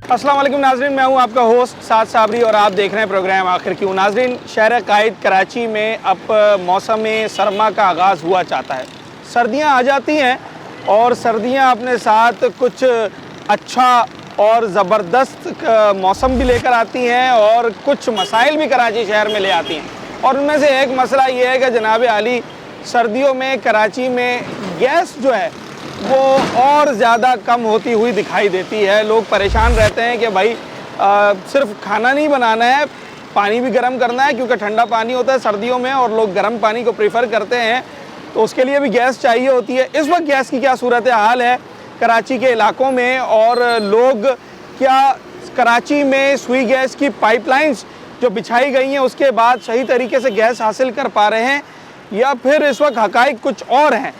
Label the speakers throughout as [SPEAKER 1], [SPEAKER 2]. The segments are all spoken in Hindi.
[SPEAKER 1] अस्सलाम वालेकुम नाजरीन, मैं हूं आपका होस्ट साद साबरी और आप देख रहे हैं प्रोग्राम आखिर क्यों। नाजरीन, शहर कायद कराची में अब मौसम सरमा का आगाज़ हुआ चाहता है। सर्दियां आ जाती हैं और सर्दियां अपने साथ कुछ अच्छा और ज़बरदस्त मौसम भी लेकर आती हैं और कुछ मसाइल भी कराची शहर में ले आती हैं। और उनमें से एक मसला ये है कि जनाब आली, सर्दियों में कराची में गैस जो है वो और ज़्यादा कम होती हुई दिखाई देती है। लोग परेशान रहते हैं कि भाई सिर्फ खाना नहीं बनाना है, पानी भी गर्म करना है, क्योंकि ठंडा पानी होता है सर्दियों में और लोग गर्म पानी को प्रेफर करते हैं, तो उसके लिए भी गैस चाहिए होती है। इस वक्त गैस की क्या सूरत हाल है कराची के इलाकों में, और लोग क्या कराची में सुई गैस की पाइपलाइंस जो बिछाई गई हैं उसके बाद सही तरीके से गैस हासिल कर पा रहे हैं, या फिर इस वक्त हकाइक कुछ और हैं।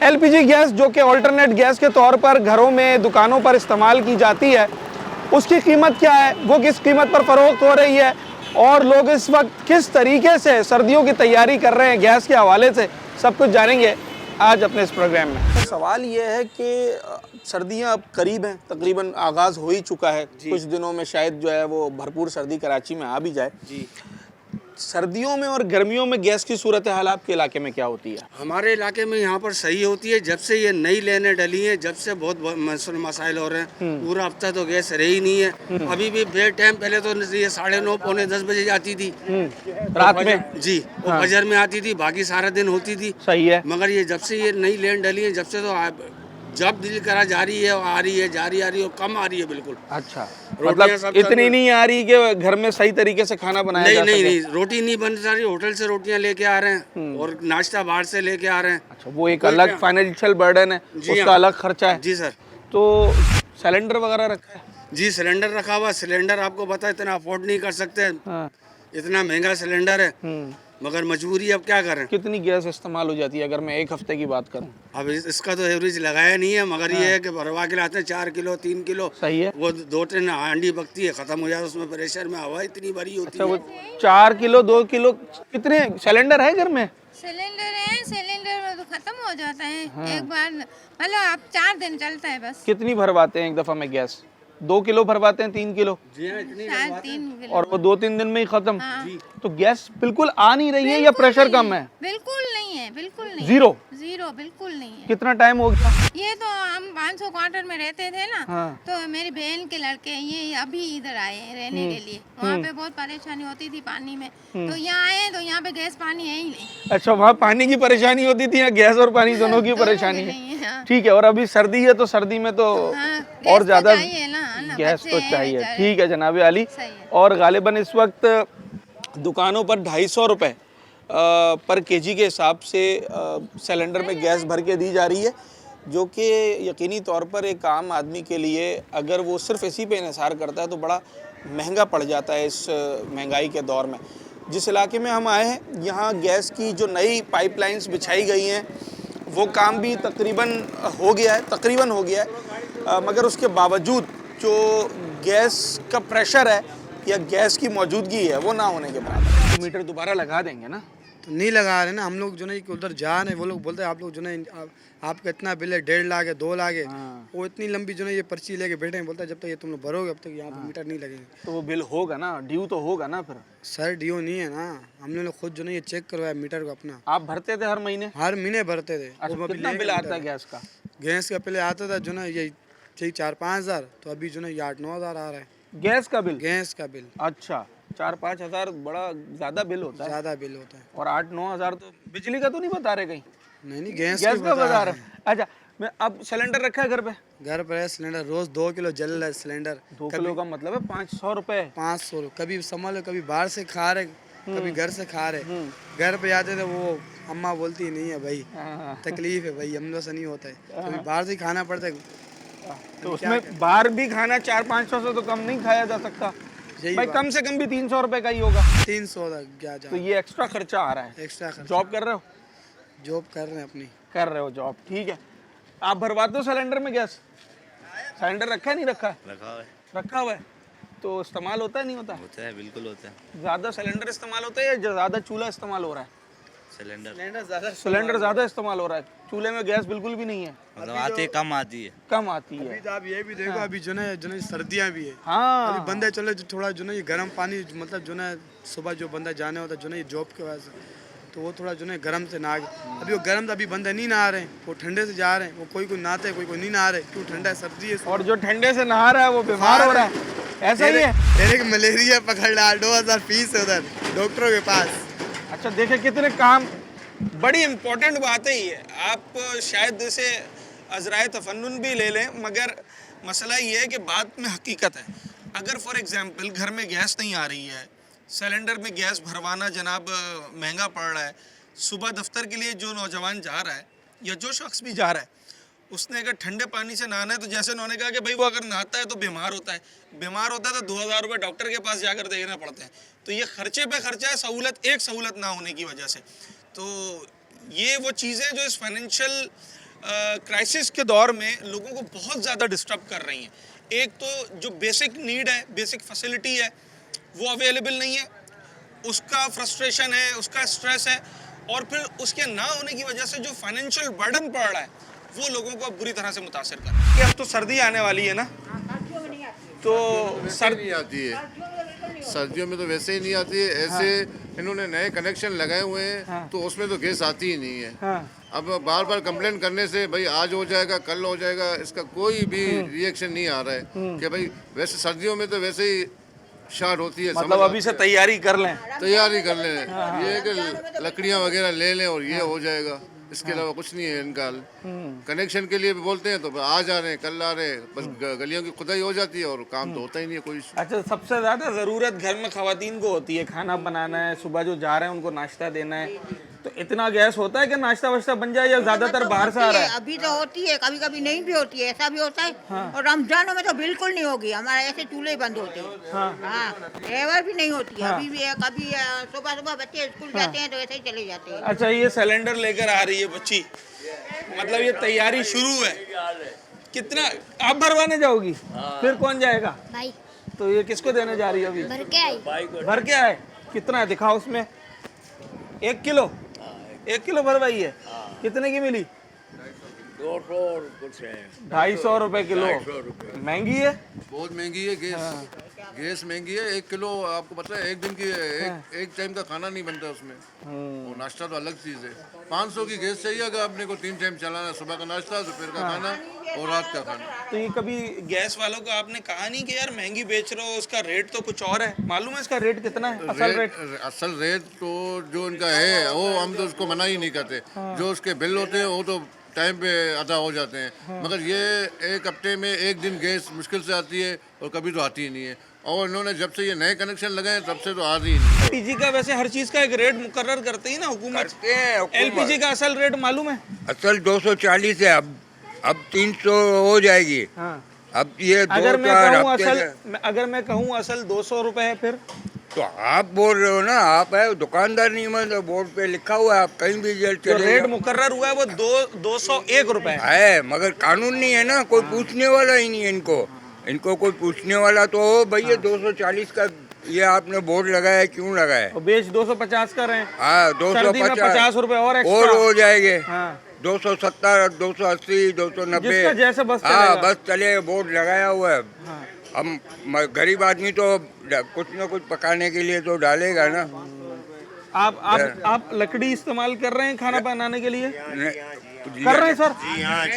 [SPEAKER 1] एलपीजी गैस जो कि अल्टरनेट गैस के तौर पर घरों में दुकानों पर इस्तेमाल की जाती है, उसकी कीमत क्या है, वो किस कीमत पर फ़रोख्त हो रही है, और लोग इस वक्त किस तरीके से सर्दियों की तैयारी कर रहे हैं गैस के हवाले से, सब कुछ जानेंगे आज अपने इस प्रोग्राम में। तो सवाल ये है कि सर्दियां अब करीब हैं, तकरीबन आगाज़ हो ही चुका है। कुछ दिनों में शायद जो है वो भरपूर सर्दी कराची में आ भी जाए जी। सर्दियों में और गर्मियों में गैस की सूरत हाल आपके इलाके में क्या होती है?
[SPEAKER 2] हमारे इलाके में यहाँ पर सही होती है। जब से ये नई लाइनें डली हैं, जब से बहुत मसाइल हो रहे हैं। पूरा हफ्ता तो गैस रही नहीं है। अभी भी बे टाइम पहले तो ये 9:30 पौने 10 बजे जाती थी
[SPEAKER 1] रात में
[SPEAKER 2] जी, और फजर में आती थी, बाकी सारा दिन होती थी।
[SPEAKER 1] सही है।
[SPEAKER 2] मगर ये जब से ये नई लाइन डली है, जब से तो जब दिल करा जा रही है, आ रही है, जा रही, आ रही है, और कम आ रही है बिल्कुल।
[SPEAKER 1] अच्छा, मतलब इतनी नहीं आ रही कि घर में सही तरीके से खाना बनाया जा सके?
[SPEAKER 2] नहीं, रोटी नहीं बन रही। होटल से रोटियां लेके आ रहे हैं और नाश्ता बाहर से लेके आ रहे हैं।
[SPEAKER 1] अच्छा, वो एक अलग फाइनेंशियल बर्डन है, उसका अलग खर्चा है।
[SPEAKER 2] जी सर।
[SPEAKER 1] तो सिलेंडर वगैरह रखा है?
[SPEAKER 2] जी, सिलेंडर रखा हुआ। सिलेंडर आपको पता है इतना अफोर्ड नहीं कर सकते।
[SPEAKER 1] हाँ।
[SPEAKER 2] इतना महंगा सिलेंडर है, मगर मजबूरी, अब क्या करें।
[SPEAKER 1] कितनी गैस इस्तेमाल हो जाती है अगर मैं एक हफ्ते की बात करूं?
[SPEAKER 2] अब इसका तो एवरेज लगाया नहीं है, मगर ये है कि भरवा के लाते हैं 4 किलो 3 किलो।
[SPEAKER 1] सही है।
[SPEAKER 2] वो 2-3 हांडी बकती है, खत्म हो जाता है। उसमें प्रेशर में हवा इतनी भरी होती
[SPEAKER 1] अच्छा,
[SPEAKER 2] है।
[SPEAKER 1] वो 4 किलो 2 किलो कितने सिलेंडर है घर में?
[SPEAKER 3] सिलेंडर है, सिलेंडर में तो खत्म हो जाता है। एक बार मतलब आप 4 दिन चलता है बस।
[SPEAKER 1] कितनी भरवाते हैं एक दफा में गैस? 2 किलो भरवाते हैं, 3 किलो?
[SPEAKER 2] जी हाँ, इतनी
[SPEAKER 3] शायद 3 किलो।
[SPEAKER 1] और वो 2-3 दिन में ही खत्म?
[SPEAKER 3] हाँ।
[SPEAKER 1] तो गैस बिल्कुल आ नहीं रही है या प्रेशर कम है?
[SPEAKER 3] बिल्कुल नहीं है, बिल्कुल नहीं।
[SPEAKER 1] जीरो?
[SPEAKER 3] जीरो बिल्कुल नहीं है।
[SPEAKER 1] कितना टाइम हो गया?
[SPEAKER 3] ये तो हम 500 क्वार्टर में रहते थे ना,
[SPEAKER 1] हाँ।
[SPEAKER 3] तो मेरी बहन के लड़के ये अभी इधर आए हैं रहने के लिए। वहाँ पे बहुत परेशानी होती थी पानी में, तो यहाँ आए तो यहाँ पे गैस पानी है ही नहीं।
[SPEAKER 1] अच्छा, वहाँ पानी की परेशानी होती थी, यहाँ गैस और पानी दोनों की परेशानी है।
[SPEAKER 3] हाँ।
[SPEAKER 1] ठीक है। और अभी सर्दी है तो सर्दी में तो
[SPEAKER 3] हाँ,
[SPEAKER 1] और ज्यादा
[SPEAKER 3] गैस
[SPEAKER 1] तो चाहिए। ठीक है जनाब आली।
[SPEAKER 3] सही है।
[SPEAKER 1] और गालिबन इस वक्त दुकानों पर 250 रुपये पर केजी के हिसाब से सिलेंडर में गैस भर के दी जा रही है, जो कि यकीनी तौर पर एक आम आदमी के लिए अगर वो सिर्फ इसी पे इन्हिसार करता है तो बड़ा महंगा पड़ जाता है इस महंगाई के दौर में। जिस इलाके में हम आए हैं, यहाँ गैस की जो नई पाइपलाइंस बिछाई गई हैं वो काम भी तकरीबन हो गया है, मगर उसके बावजूद जो गैस का प्रेशर है या गैस की मौजूदगी है वो ना होने के बराबर। मीटर दोबारा लगा देंगे ना?
[SPEAKER 4] तो नहीं लगा रहे ना हम लोग, जो नहीं कि उधर जा रहे, वो लोग बोलते हैं आप लोग जो नहीं आपका इतना बिल है, 1.5 लाख है, 2 लाख है। वो इतनी लंबी जो नहीं ये पर्ची लेके बैठे हैं, बोलता है जब तक ये तुम लोग भरोगे अब तक यहाँ पे मीटर नहीं लगेंगे।
[SPEAKER 1] तो वो बिल होगा ना, ड्यू तो होगा ना फिर?
[SPEAKER 4] सर ड्यू नहीं है ना, हमने लोग खुद जो नहीं ये चेक करवाया मीटर को अपना।
[SPEAKER 1] आप भरते थे हर महीने?
[SPEAKER 4] हर महीने भरते थे।
[SPEAKER 1] अच्छा, कितना बिल आता है गैस का?
[SPEAKER 4] गैस का पहले आता था जो ना ये 4-5 हज़ार, तो अभी जो ना ये 8-9 हज़ार आ रहा है
[SPEAKER 1] गैस का बिल?
[SPEAKER 4] गैस का बिल।
[SPEAKER 1] अच्छा, 4-5 हज़ार बड़ा ज़्यादा बिल होता है।
[SPEAKER 4] ज़्यादा बिल होता है।
[SPEAKER 1] और 8-9 हज़ार तो बिजली का तो नहीं बता रहे कहीं?
[SPEAKER 4] नहीं गैस
[SPEAKER 1] का बता रहे। अच्छा, मैं अब सिलेंडर रखा है घर पे?
[SPEAKER 4] घर पर है सिलेंडर, रोज 2 किलो जल रहा है सिलेंडर।
[SPEAKER 1] 2 किलो का मतलब है 500 रुपए।
[SPEAKER 4] 500, कभी संभालो, कभी बाहर से खा रहे, कभी घर से खा रहे। घर पे आते थे वो अम्मा बोलती नहीं है भाई, तकलीफ है भाई, हम लोग से नहीं होता है, कभी बाहर से खाना पड़ता है।
[SPEAKER 1] तो उसमें बाहर भी खाना 400-500 से तो कम नहीं खाया जा सकता भाई, कम से कम भी 300 रुपए का ही होगा।
[SPEAKER 4] 300 तक क्या जा,
[SPEAKER 1] तो ये एक्स्ट्रा खर्चा आ रहा है।
[SPEAKER 4] एक्स्ट्रा खर्चा।
[SPEAKER 1] जॉब कर रहे हो?
[SPEAKER 4] जॉब कर रहे हैं अपनी।
[SPEAKER 1] कर रहे हो जॉब, ठीक है। आप भरवाते हो सिलेंडर में गैस? सिलेंडर रखा है नहीं रखा? रखा हुआ है। तो इस्तेमाल होता है नहीं होता?
[SPEAKER 5] होता है, बिल्कुल होता है।
[SPEAKER 1] ज़्यादा सिलेंडर इस्तेमाल होता है या ज़्यादा चूल्हा इस्तेमाल हो रहा है?
[SPEAKER 5] सिलेंडर
[SPEAKER 1] सिलेंडर ज़्यादा इस्तेमाल हो रहा है, चूल्हे में गैस बिल्कुल भी नहीं है,
[SPEAKER 5] मतलब आती है, कम आती है।
[SPEAKER 1] कम आती है।
[SPEAKER 4] अभी तो आप ये भी देखो, अभी जो है सर्दियाँ भी है,
[SPEAKER 1] हाँ
[SPEAKER 4] अभी बंदे चले जो थोड़ा जो ना ये गर्म पानी, मतलब जो ना सुबह जो बंदा जाने होता है जो ना ये जॉब के वजह से, तो वो थोड़ा जो है गर्म से नहा, अभी वो गर्म तो अभी बंदे नहीं नहा रहे हैं, वो ठंडे से जा रहे हैं, वो कोई नहाते हैं, कोई नहीं नहा रहे, क्यों ठंडा है, सर्दी है।
[SPEAKER 1] और जो ठंडे से नहा रहा है वो बीमार हो रहा है, ऐसा ही है।
[SPEAKER 4] एक मलेरिया पकड़ रहा, 2000 फीस है उधर डॉक्टरों के पास।
[SPEAKER 1] अच्छा देखे कितने काम, बड़ी इम्पोर्टेंट बात है ये। आप शायद इसे अजराए तफन्नुन भी ले लें, मगर मसला ये है कि बात में हकीकत है। अगर फॉर एग्जांपल घर में गैस नहीं आ रही है, सिलेंडर में गैस भरवाना जनाब महंगा पड़ रहा है, सुबह दफ्तर के लिए जो नौजवान जा रहा है या जो शख्स भी जा रहा है, उसने अगर ठंडे पानी से नहाना है, तो जैसे उन्होंने कहा कि भाई वो अगर नहाता है तो बीमार होता है, बीमार होता है तो 2000 रुपये डॉक्टर के पास जाकर देना पड़ते हैं। तो ये खर्चे पे खर्चा है, सहूलत एक सहूलत ना होने की वजह से। तो ये वो चीज़ें जो इस फाइनेंशियल क्राइसिस के दौर में लोगों को बहुत ज़्यादा डिस्टर्ब कर रही हैं। एक तो जो बेसिक नीड है, बेसिक फैसिलिटी है, वो अवेलेबल नहीं है, उसका फ्रस्ट्रेशन है, उसका स्ट्रेस है, और फिर उसके ना होने की वजह से जो फाइनेंशियल बर्डन पड़ रहा है वो लोगों को बुरी तरह से मुतासिर कर रहा है। कि अब तो सर्दी आने वाली है ना, तो सर्दी
[SPEAKER 6] नहीं आती है, सर्दियों में तो वैसे ही नहीं आती है। ऐसे इन्होंने नए कनेक्शन लगाए हुए हैं, तो उसमें तो गैस आती ही नहीं है। अब बार बार कंप्लेन करने से भाई आज हो जाएगा, कल हो जाएगा, इसका कोई भी रिएक्शन नहीं आ रहा है कि भाई वैसे सर्दियों में तो वैसे ही स्टार्ट होती है।
[SPEAKER 1] मतलब अभी से तैयारी कर लें,
[SPEAKER 6] तैयारी कर लें, ये कि लकड़ियाँ वगैरह ले लें और ये हो जाएगा, इसके अलावा कुछ नहीं है इनका। कनेक्शन के लिए भी बोलते हैं तो आज आ रहे हैं, कल आ रहे हैं, बस गलियों की खुदाई हो जाती है और काम तो होता ही नहीं है कोई।
[SPEAKER 1] अच्छा सबसे ज़्यादा ज़रूरत घर में ख़वातीन को होती है, खाना बनाना है, सुबह जो जा रहे हैं उनको नाश्ता देना है, तो इतना गैस होता है कि नाश्ता वाश्ता बन जाए, या ज़्यादातर बाहर से आ रहा है?
[SPEAKER 7] अभी तो होती है, कभी कभी नहीं भी होती है, ऐसा भी होता है। और रमजानों में तो बिल्कुल नहीं होगी, हमारे ऐसे चूल्हे बंद होते हैं। हाँ एवर भी नहीं होती है। अभी भी है, कभी सुबह सुबह बच्चे स्कूल जाते हैं तो ऐसे ही चले जाते हैं।
[SPEAKER 1] अच्छा ये सिलेंडर लेकर आ रही है बच्ची, मतलब ये तैयारी शुरू है। कितना आप भरवाने जाओगी? फिर कौन जाएगा
[SPEAKER 8] भाई?
[SPEAKER 1] तो ये किसको देने जा रही है अभी?
[SPEAKER 8] भर के आई।
[SPEAKER 1] भर के आए? कितना है दिखाओ उसमें। 1 किलो? 1 किलो भरवाई है। कितने की मिली? 250 रुपए किलो। महंगी है,
[SPEAKER 6] बहुत महंगी है गैस। गैस महंगी है। 1 किलो आपको पता है एक दिन की एक टाइम का खाना नहीं बनता उसमें, और नाश्ता तो अलग चीज़ है। 500 की गैस चाहिए अगर आपने को 3 टाइम चलाना, सुबह का नाश्ता, दोपहर का खाना और रात का खाना।
[SPEAKER 1] तो ये कभी गैस वालों को आपने कहा नहीं कि यार महंगी बेच रहे हो, उसका रेट तो कुछ और है? मालूम है इसका रेट कितना है?
[SPEAKER 6] असल रेट तो जो इनका है वो हम तो उसको मना ही नहीं करते। जो उसके बिल होते हैं वो तो टाइम पे अदा हो जाते हैं, मगर ये एक हफ्ते में एक दिन गैस मुश्किल से आती है और कभी तो आती ही नहीं है। और इन्होंने जब से ये नए कनेक्शन लगाए तब से तो आ रही नहीं।
[SPEAKER 1] एलपीजी का वैसे हर चीज का एक रेट मुकर्रर करते ही ना हुकूमत। एलपीजी का असल रेट मालूम है?
[SPEAKER 9] असल 240 है, अब 300 हो जाएगी। अब ये
[SPEAKER 1] अगर मैं कहूँ असल 200 रुपए है, फिर
[SPEAKER 9] तो आप बोल रहे हो ना, आप है दुकानदार नहीं, मतलब बोर्ड पे लिखा हुआ है, आप कहीं भी
[SPEAKER 1] जो रेट मुकर्रर हुआ है वो 201 रुपए
[SPEAKER 9] है, मगर कानून नहीं है ना, कोई पूछने वाला ही नहीं है इनको कोई पूछने वाला तो हो भैया 240 का ये आपने बोर्ड लगाया, क्यों लगाया?
[SPEAKER 1] बेच 250 कर रहे हैं।
[SPEAKER 9] हाँ
[SPEAKER 1] 250 रुपए और
[SPEAKER 9] हो जाएंगे। 270, 280, 290
[SPEAKER 1] जैसे बस
[SPEAKER 9] हाँ बस चले, बोर्ड लगाया हुआ है। हम गरीब आदमी तो कुछ न कुछ पकाने के लिए तो डालेगा ना।
[SPEAKER 1] आप लकड़ी इस्तेमाल कर रहे हैं खाना बनाने के लिए? कर रहे हैं सर?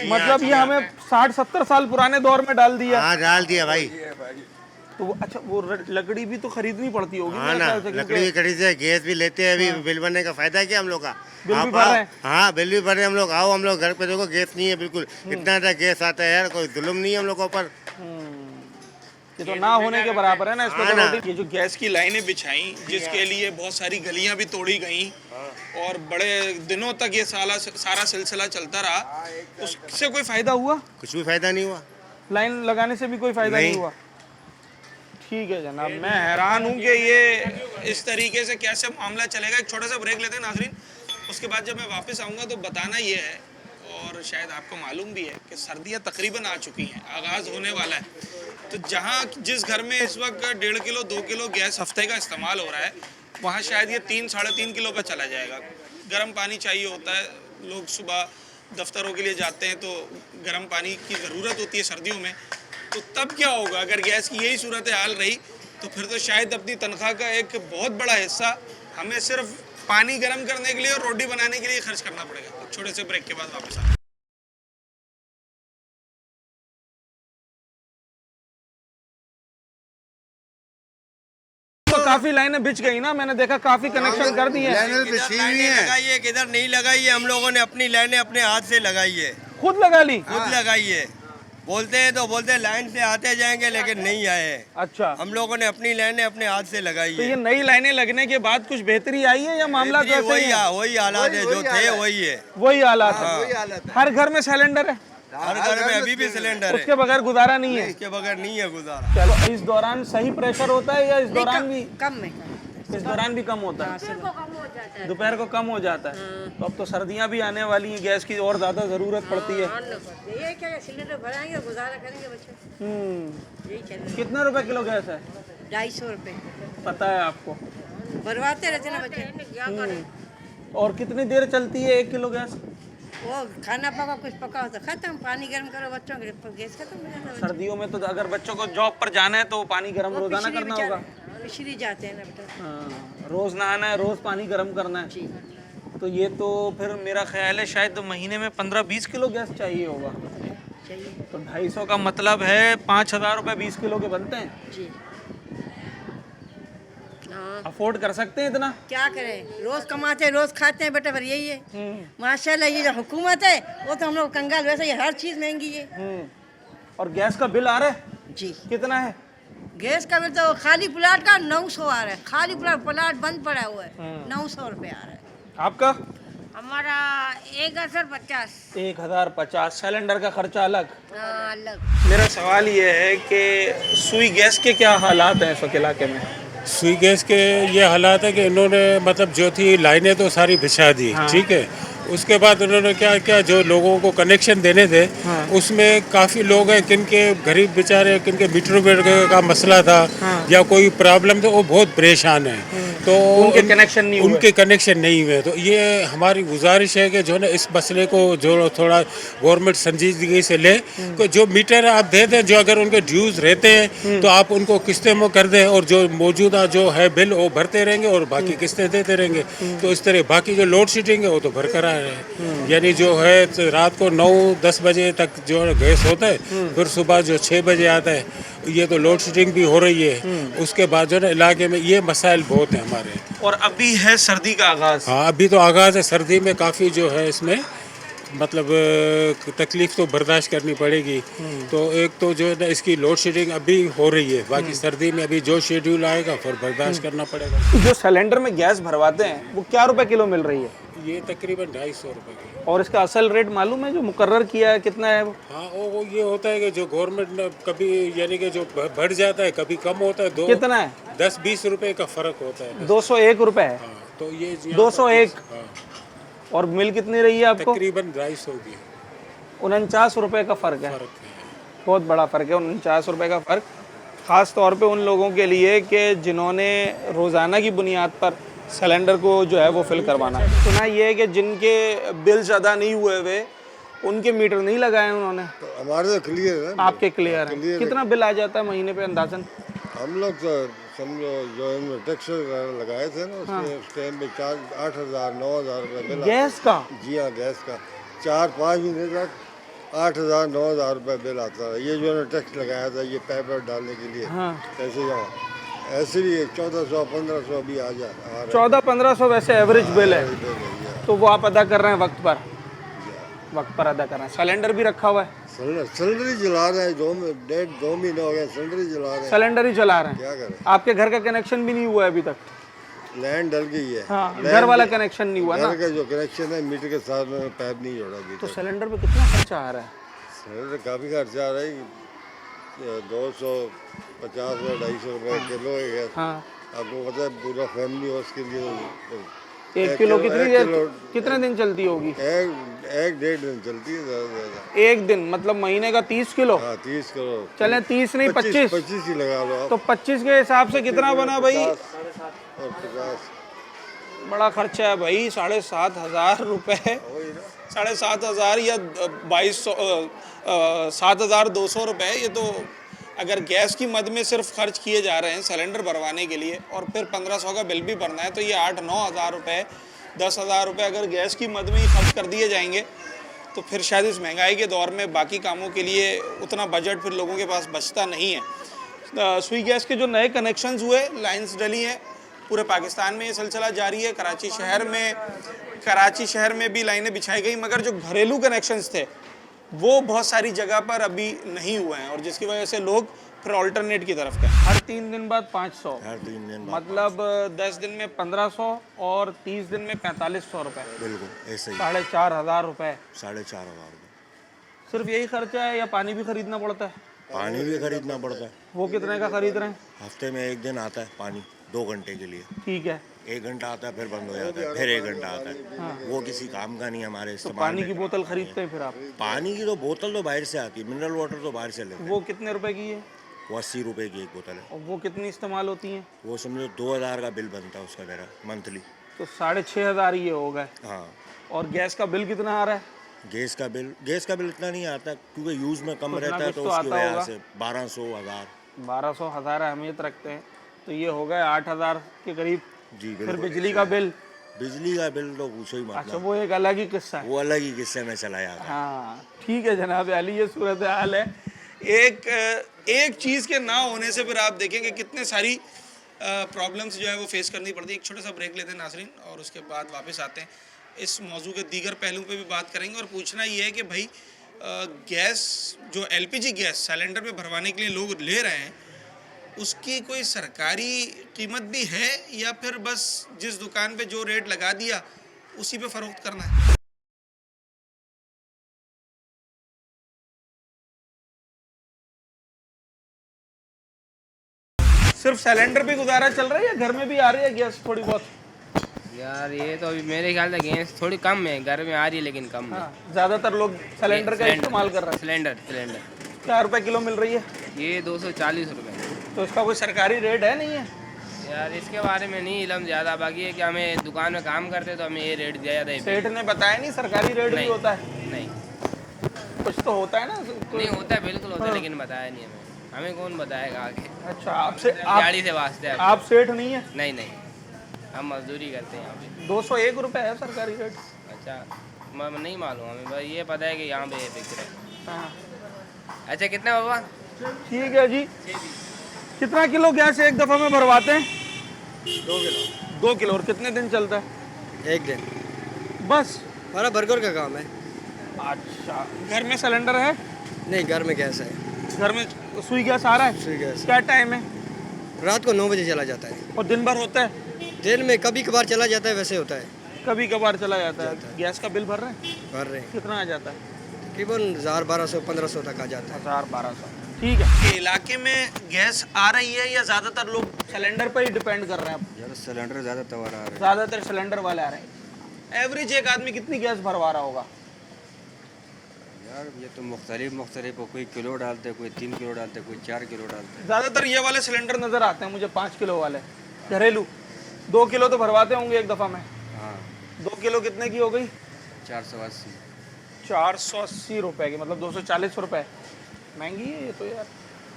[SPEAKER 1] मतलब ये हमें 60-70 साल पुराने दौर में डाल दिया।
[SPEAKER 10] हाँ डाल दिया भाई।
[SPEAKER 1] तो अच्छा वो लकड़ी भी तो खरीदनी पड़ती होगी।
[SPEAKER 10] हाँ ना, लकड़ी भी खरीदते हैं, गैस भी लेते हैं। अभी बिल भरने का फायदा है क्या हम लोग का?
[SPEAKER 1] बिल भी भर रहे हैं?
[SPEAKER 10] हाँ बिल भी भर रहे हैं हम लोग। आओ हम लोग घर पे देखो, गैस नहीं है बिल्कुल। इतना ज़्यादा गैस आता है यार, कोई जुल्म नहीं है हम लोग के ऊपर।
[SPEAKER 1] ये तो ना होने के बराबर है ना इसको। ये जो गैस की लाइनें बिछाई, जिसके लिए बहुत सारी गलियां भी तोड़ी गई और बड़े दिनों तक ये सारा सिलसिला चलता रहा, उससे कोई फायदा हुआ?
[SPEAKER 10] कुछ भी फायदा नहीं हुआ।
[SPEAKER 1] लाइन लगाने से भी कोई फायदा नहीं हुआ। ठीक है जनाब, मैं हैरान हूँ कि ये इस तरीके से कैसे मामला चलेगा। एक छोटा सा ब्रेक लेते हैं नाज़रीन, उसके बाद जब मैं वापस आऊँगा तो बताना ये है, और शायद आपको मालूम भी है कि सर्दियाँ तकरीबन आ चुकी हैं, आगाज़ होने वाला है। तो जहाँ जिस घर में इस वक्त 1.5 किलो 2 किलो गैस हफ्ते का इस्तेमाल हो रहा है, वहाँ शायद ये 3-3.5 किलो पर चला जाएगा। गर्म पानी चाहिए होता है, लोग सुबह दफ्तरों के लिए जाते हैं तो गर्म पानी की ज़रूरत होती है सर्दियों में, तो तब क्या होगा अगर गैस की यही सूरत हाल रही? तो फिर तो शायद अपनी तनख्वाह का एक बहुत बड़ा हिस्सा हमें सिर्फ पानी गर्म करने के लिए और रोटी बनाने के लिए खर्च करना पड़ेगा। छोटे से ब्रेक के बाद वापस आते हैं। तो काफी लाइनें बिछ गई ना, मैंने देखा काफी कनेक्शन कर दिए हैं।
[SPEAKER 9] लगाई है, किधर नहीं लगाई है, हम लोगों ने अपनी लाइनें अपने हाथ से लगाई है,
[SPEAKER 1] खुद लगा ली?
[SPEAKER 9] खुद लगाई है। बोलते हैं तो बोलते हैं लाइन से आते जाएंगे, लेकिन नहीं आए।
[SPEAKER 1] अच्छा,
[SPEAKER 9] हम लोगों ने अपनी लाइनें अपने हाथ से लगाई
[SPEAKER 1] तो
[SPEAKER 9] है।
[SPEAKER 1] ये नई लाइनें लगने के बाद कुछ बेहतरी आई है या मामला
[SPEAKER 9] वही वही हालात है जो थे, वही है,
[SPEAKER 1] वही हालात है? हर घर में सिलेंडर है?
[SPEAKER 9] हर घर में अभी भी सिलेंडर है,
[SPEAKER 1] उसके बगैर गुजारा नहीं है?
[SPEAKER 9] इसके बगैर नहीं है गुजारा।
[SPEAKER 1] चलो, इस दौरान सही प्रेशर होता है या इस दौरान भी
[SPEAKER 7] कम में
[SPEAKER 1] इस दौरान भी कम होता है? दोपहर को कम हो जाता है। तो अब तो सर्दियां भी आने वाली हैं, गैस की और ज़्यादा ज़रूरत पड़ती है।
[SPEAKER 7] ये क्या सिलेंडर भराएंगे, गुजारा करेंगे बच्चे। यही चल
[SPEAKER 1] कितने रुपए किलो गैस है?
[SPEAKER 7] 250 रुपये
[SPEAKER 1] पता है आपको?
[SPEAKER 7] भरवाते रहते ना बच्चे।
[SPEAKER 1] और कितनी देर चलती है 1 किलो गैस?
[SPEAKER 7] वो खाना पका, कुछ पका हो तो खत्म, पानी गर्म करो बच्चों के लिए, गैस खत्म हो जाता है।
[SPEAKER 1] सर्दियों में तो अगर बच्चों को जॉब पर जाना है तो पानी गर्म रोजाना करना होगा।
[SPEAKER 7] पिछली जाते हैं ना बेटा।
[SPEAKER 1] हाँ, रोज नहाना है, रोज पानी गर्म करना है। तो ये तो फिर मेरा ख्याल है शायद महीने में 15-20 किलो गैस चाहिए होगा। तो 250 का मतलब है 5,000 रुपये 20 किलो के बनते हैं
[SPEAKER 7] जी।
[SPEAKER 1] अफोर्ड कर सकते हैं इतना?
[SPEAKER 7] क्या करें, रोज कमाते रोज खाते हैं बेटा, पर यही है माशाल्लाह। ये जो हुकूमत है वो तो हम लोग कंगाल, वैसे ही हर चीज महंगी है।
[SPEAKER 1] और गैस का बिल आ रहा है
[SPEAKER 7] जी?
[SPEAKER 1] कितना है?
[SPEAKER 7] गैस का बिल तो खाली प्लाट का 900 आ रहा है, खाली प्लाट बंद पड़ा हुआ है, 900 रुपये आ रहा है।
[SPEAKER 1] आपका?
[SPEAKER 3] हमारा 1050।
[SPEAKER 1] 1050। सिलेंडर का खर्चा अलग?
[SPEAKER 3] अलग।
[SPEAKER 1] मेरा सवाल ये है कि सुई गैस के क्या हालात हैं इस वक्त इलाके में?
[SPEAKER 8] सुई गैस के ये हालात है कि इन्होंने मतलब जो थी लाइनें तो सारी बिछा दी, ठीक है। उसके बाद उन्होंने क्या क्या जो लोगों को कनेक्शन देने थे, उसमें काफ़ी लोग हैं किनके गरीब बेचारे, किनके मीटर का मसला था या कोई प्रॉब्लम था, वो बहुत परेशान है। तो
[SPEAKER 1] उनके कनेक्शन नहीं हुए।
[SPEAKER 8] उनके कनेक्शन नहीं हुए। तो ये हमारी गुजारिश है कि जो है इस मसले को जो थोड़ा गवर्नमेंट संजीदगी से ले, कि जो मीटर आप दे दें, जो अगर उनके ड्यूज रहते हैं तो आप उनको किस्तें में कर दें, और जो मौजूदा जो है बिल वो भरते रहेंगे और बाकी किस्तें देते रहेंगे। तो इस तरह बाकी जो लोड शेडिंग है वो तो बरकरार है। यानी जो है तो रात को 9-10 बजे तक जो गैस होता है, फिर सुबह जो 6 बजे आता है, ये तो लोड शेडिंग भी हो रही है। उसके बाद जो है इलाके में ये मसाइल बहुत हैं हमारे। और
[SPEAKER 1] अभी है सर्दी का आगाज़?
[SPEAKER 8] हाँ, अभी तो आगाज़ है। सर्दी में काफ़ी जो है इसमें मतलब तकलीफ़ तो बर्दाश्त करनी पड़ेगी। तो एक तो जो है ना इसकी लोड शेडिंग अभी हो रही है, बाकी सर्दी में अभी जो शेड्यूल आएगा फिर बर्दाश्त करना पड़ेगा।
[SPEAKER 1] जो सिलेंडर में गैस भरवाते हैं वो क्या रुपए किलो मिल रही है?
[SPEAKER 8] ये तकरीबन 250 रुपये की।
[SPEAKER 1] और इसका असल रेट मालूम है जो मुकर्रर किया है कितना है वो?
[SPEAKER 8] हाँ, वो ये होता है कि जो गवर्नमेंट कभी यानी कि जो बढ़ जाता है, कभी कम होता है।
[SPEAKER 1] कितना है?
[SPEAKER 8] 10-20 रुपए का फ़र्क होता है।
[SPEAKER 1] 201 रुपए है।
[SPEAKER 8] हाँ, तो ये
[SPEAKER 1] 201।
[SPEAKER 8] हाँ।
[SPEAKER 1] और मिल कितनी रही है आपको?
[SPEAKER 8] तकरीबन 250 की।
[SPEAKER 1] 49 रुपए का फ़र्क है। बहुत बड़ा फ़र्क है, 49 रुपए का फ़र्क। ख़ास तौर पे उन लोगों के लिए कि जिन्होंने रोज़ाना की बुनियाद पर सिलेंडर को जो है वो फिल करवाना है। सुना ये है कि जिनके बिल्स अदा नहीं हुए हुए उनके मीटर नहीं लगाए उन्होंने।
[SPEAKER 11] तो हमारे तो क्लियर है।
[SPEAKER 1] आपके क्लियर है? कितना बिल आ जाता है महीने पे अंदाजन?
[SPEAKER 11] हम लोग तो समझो जो इनमें टैक्स लगाए थे ना उसमें उस टाइम पे 8,000-9,000 रुपये बिल।
[SPEAKER 1] गैस का?
[SPEAKER 11] जी हाँ, गैस का 4-5 महीने तक 8,000-9,000 रुपये बिल आता है। ये जो टैक्स लगाया था ये पाइप डालने के लिए पैसे जमा, ऐसे भी 1400-1500 भी आ जाए।
[SPEAKER 1] 1400-1500 वैसे एवरेज बिल है। तो वो आप अदा कर रहे हैं वक्त पर? वक्त पर अदा कर रहे हैं। सिलेंडर भी रखा हुआ है?
[SPEAKER 11] सिलेंडर ही जला रहे हैं। 2 महीने हो गए सिलेंडर ही जला रहे हैं।
[SPEAKER 1] सिलेंडर ही चला रहे हैं।
[SPEAKER 11] क्या करें?
[SPEAKER 1] आपके घर का कनेक्शन भी नहीं हुआ है अभी तक?
[SPEAKER 11] लैंड डल गई है।
[SPEAKER 1] हाँ, घर वाला कनेक्शन नहीं हुआ ना?
[SPEAKER 11] घर का जो कनेक्शन है मीटर के साथ में पाइप नहीं जोड़ा अभी।
[SPEAKER 1] तो सिलेंडर पे कितना खर्चा आ रहा है?
[SPEAKER 11] सिलेंडर काफ़ी खर्चा आ रहा है। 250-250 रुपये किलो है गैस।
[SPEAKER 1] हाँ।
[SPEAKER 11] आपको पता है पूरा फैमिली हो उसके लिए
[SPEAKER 1] 1 किलो कितने दिन चलती होगी?
[SPEAKER 11] 1-1.5 दिन चलती है ज़्यादा से ज़्यादा।
[SPEAKER 1] 1 दिन मतलब महीने का 30 किलो?
[SPEAKER 11] हाँ, 30 किलो।
[SPEAKER 1] चले 30 नहीं 25
[SPEAKER 11] ही लगा लो आप।
[SPEAKER 1] तो 25 के हिसाब से कितना बना भाई?
[SPEAKER 11] 50 और 50
[SPEAKER 1] बड़ा खर्चा है भाई, 7,500 रुपये, 7,500 या 7,200 रुपये। ये तो अगर गैस की मद में सिर्फ खर्च किए जा रहे हैं सिलेंडर भरवाने के लिए और फिर 1,500 का बिल भी भरना है, तो ये 8-9 हज़ार रुपये, 10,000 रुपये अगर गैस की मद में ही खर्च कर दिए जाएंगे तो फिर शायद इस महंगाई के दौर में बाकी कामों के लिए उतना बजट फिर लोगों के पास बचता नहीं है। सुई गैस के जो नए कनेक्शंस हुए, लाइंस डली हैं, पूरे पाकिस्तान में ये सिलसिला जारी है। कराची शहर में भी लाइनें बिछाई गई, मगर जो घरेलू कनेक्शंस थे वो बहुत सारी जगह पर अभी नहीं हुए हैं और जिसकी वजह से लोग फिर ऑल्टरनेट की तरफ गए। हर 3 दिन बाद 500,
[SPEAKER 10] हर 3 दिन
[SPEAKER 1] मतलब 10 दिन में 1,500 और 30 दिन में 4,500 रुपये,
[SPEAKER 10] बिल्कुल ऐसे ही
[SPEAKER 1] 4,500 रुपये।
[SPEAKER 10] 4,500 रुपये
[SPEAKER 1] सिर्फ यही खर्चा है या पानी भी खरीदना पड़ता है?
[SPEAKER 10] पानी भी खरीदना पड़ता है।
[SPEAKER 1] वो कितने का खरीद रहे हैं?
[SPEAKER 10] हफ्ते में 1 दिन आता है पानी 2 घंटे के लिए।
[SPEAKER 1] ठीक है,
[SPEAKER 10] 1 घंटा आता है फिर बंद हो जाता है, फिर 1 घंटा आता है।
[SPEAKER 1] हाँ।
[SPEAKER 10] वो किसी काम का नहीं है हमारे
[SPEAKER 1] तो
[SPEAKER 10] इस्तेमाल
[SPEAKER 1] पानी की
[SPEAKER 10] में।
[SPEAKER 1] बोतल खरीदते हैं फिर आप?
[SPEAKER 10] पानी की तो बोतल तो बाहर से आती है, मिनरल वाटर तो बाहर से लेते हैं।
[SPEAKER 1] वो कितने रुपए की है?
[SPEAKER 10] वो 80 रुपए की एक बोतल है।
[SPEAKER 1] और वो कितनी इस्तेमाल होती है?
[SPEAKER 10] वो समझो 2,000 का बिल बनता है उसका मेरा मंथली।
[SPEAKER 1] तो 6,500 ये हो गए।
[SPEAKER 10] हाँ।
[SPEAKER 1] और गैस का बिल कितना आ रहा है?
[SPEAKER 10] गैस का बिल इतना नहीं आता क्योंकि यूज़ में कम
[SPEAKER 1] कुछ ना
[SPEAKER 10] रहता है
[SPEAKER 1] कुछ
[SPEAKER 10] तो
[SPEAKER 1] तो
[SPEAKER 10] उसकी
[SPEAKER 1] आता
[SPEAKER 10] वजह
[SPEAKER 1] होगा।
[SPEAKER 10] से 1,200 1000।
[SPEAKER 1] 1,200 अहमियत रखते हैं, तो ये हो गए 8,000 के करीब।
[SPEAKER 10] जी
[SPEAKER 1] फिर
[SPEAKER 10] बिल्कुल।
[SPEAKER 1] बिजली का बिल?
[SPEAKER 10] बिजली का बिल तो पूछो ही मत।
[SPEAKER 1] अच्छा, वो एक अलग ही किस्सा है।
[SPEAKER 10] वो अलग ही किस्से में चला जाता है।
[SPEAKER 1] हाँ ठीक है जनाब अली, ये सूरत हाल है। एक चीज़ के ना होने से फिर आप देखेंगे कितने सारी प्रॉब्लम्स जो है वो फेस करनी पड़ती है। एक छोटा सा ब्रेक लेते हैं नाज़रीन और उसके बाद वापस आते हैं। इस मौजू के दीगर पहलुओं पे भी बात करेंगे और पूछना ये है कि भाई गैस जो LPG गैस सिलेंडर में भरवाने के लिए लोग ले रहे हैं, उसकी कोई सरकारी कीमत भी है या फिर बस जिस दुकान पे जो रेट लगा दिया उसी पे फ़रोख्त करना है? सिर्फ सिलेंडर पे गुजारा चल रहा है या घर में भी आ रही है गैस थोड़ी बहुत?
[SPEAKER 12] यार ये तो अभी मेरे ख्याल से गैस थोड़ी कम है, घर में आ रही है लेकिन कम है।
[SPEAKER 1] ज़्यादातर लोग सिलेंडर का इस्तेमाल कर रहे हैं।
[SPEAKER 12] सिलेंडर
[SPEAKER 1] क्या रुपए किलो मिल रही है?
[SPEAKER 12] ये 240 रुपये।
[SPEAKER 1] तो इसका कोई सरकारी रेट है नहीं है?
[SPEAKER 12] यार इसके बारे में नहीं इलम ज़्यादा, बाकी है कि हमें दुकान में काम करते तो हमें ये रेट दिया जाता है।
[SPEAKER 1] सेठ ने बताया नहीं सरकारी रेट भी होता है?
[SPEAKER 12] नहीं,
[SPEAKER 1] कुछ तो होता है ना?
[SPEAKER 12] नहीं होता है, बिल्कुल होता है, लेकिन बताया नहीं हमें कौन बताएगा आगे।
[SPEAKER 1] अच्छा, आपसे
[SPEAKER 12] गाड़ी से वास्ते है।
[SPEAKER 1] आप सेठ नहीं है?
[SPEAKER 12] नहीं, हम मजदूरी करते हैं यहाँ पे।
[SPEAKER 1] 201 रुपये है सरकारी रेट।
[SPEAKER 12] अच्छा, मैं नहीं मालूम हमें, बस ये पता है कि यहाँ पे बिक रहे।
[SPEAKER 1] हाँ।
[SPEAKER 12] अच्छा कितना बाबा?
[SPEAKER 1] ठीक है जी। कितना किलो गैस एक दफ़ा में भरवाते हैं?
[SPEAKER 13] 2 किलो।
[SPEAKER 1] 2 किलो। और कितने दिन चलता है?
[SPEAKER 13] 1 दिन
[SPEAKER 1] बस।
[SPEAKER 13] हमारा बर्गर का काम है।
[SPEAKER 1] अच्छा, घर में सिलेंडर है?
[SPEAKER 13] नहीं, घर में गैस है।
[SPEAKER 1] घर में सुई गैस आ रहा है?
[SPEAKER 13] सुई गैस।
[SPEAKER 1] क्या टाइम है?
[SPEAKER 13] रात को 9 बजे चला जाता है।
[SPEAKER 1] और दिन भर होता है?
[SPEAKER 13] दिन में कभी कभार चला जाता है, वैसे होता है।
[SPEAKER 1] कभी कभार चला जाता है। गैस का बिल भर रहे हैं?
[SPEAKER 13] भर रहे हैं।
[SPEAKER 1] कितना आ जाता है?
[SPEAKER 13] तकरीबन 1,000-1,200-1,500 तक आ जाता है।
[SPEAKER 1] 1,000-1,200। ठीक है। इलाके में गैस आ रही है या ज़्यादातर लोग सिलेंडर पर ही डिपेंड कर रहे हैं?
[SPEAKER 13] यार सिलेंडर ज़्यादातर आ रहे हैं।
[SPEAKER 1] ज़्यादातर सिलेंडर वाले आ रहे हैं। एवरेज एक आदमी कितनी गैस भरवा रहा होगा?
[SPEAKER 13] यार ये तो मुख्तलिफ कोई किलो डालते हैं, कोई 3 किलो डालते हैं, कोई 4 किलो डालते हैं।
[SPEAKER 1] ज़्यादातर ये वाले सिलेंडर नज़र आते हैं मुझे, 5 किलो वाले घरेलू। 2 किलो तो भरवाते होंगे एक दफ़ा में?
[SPEAKER 13] हाँ।
[SPEAKER 1] 2 किलो कितने की हो गई?
[SPEAKER 13] 480।
[SPEAKER 1] 480 रुपये की, मतलब 240 रुपये। महंगी है ये तो यार।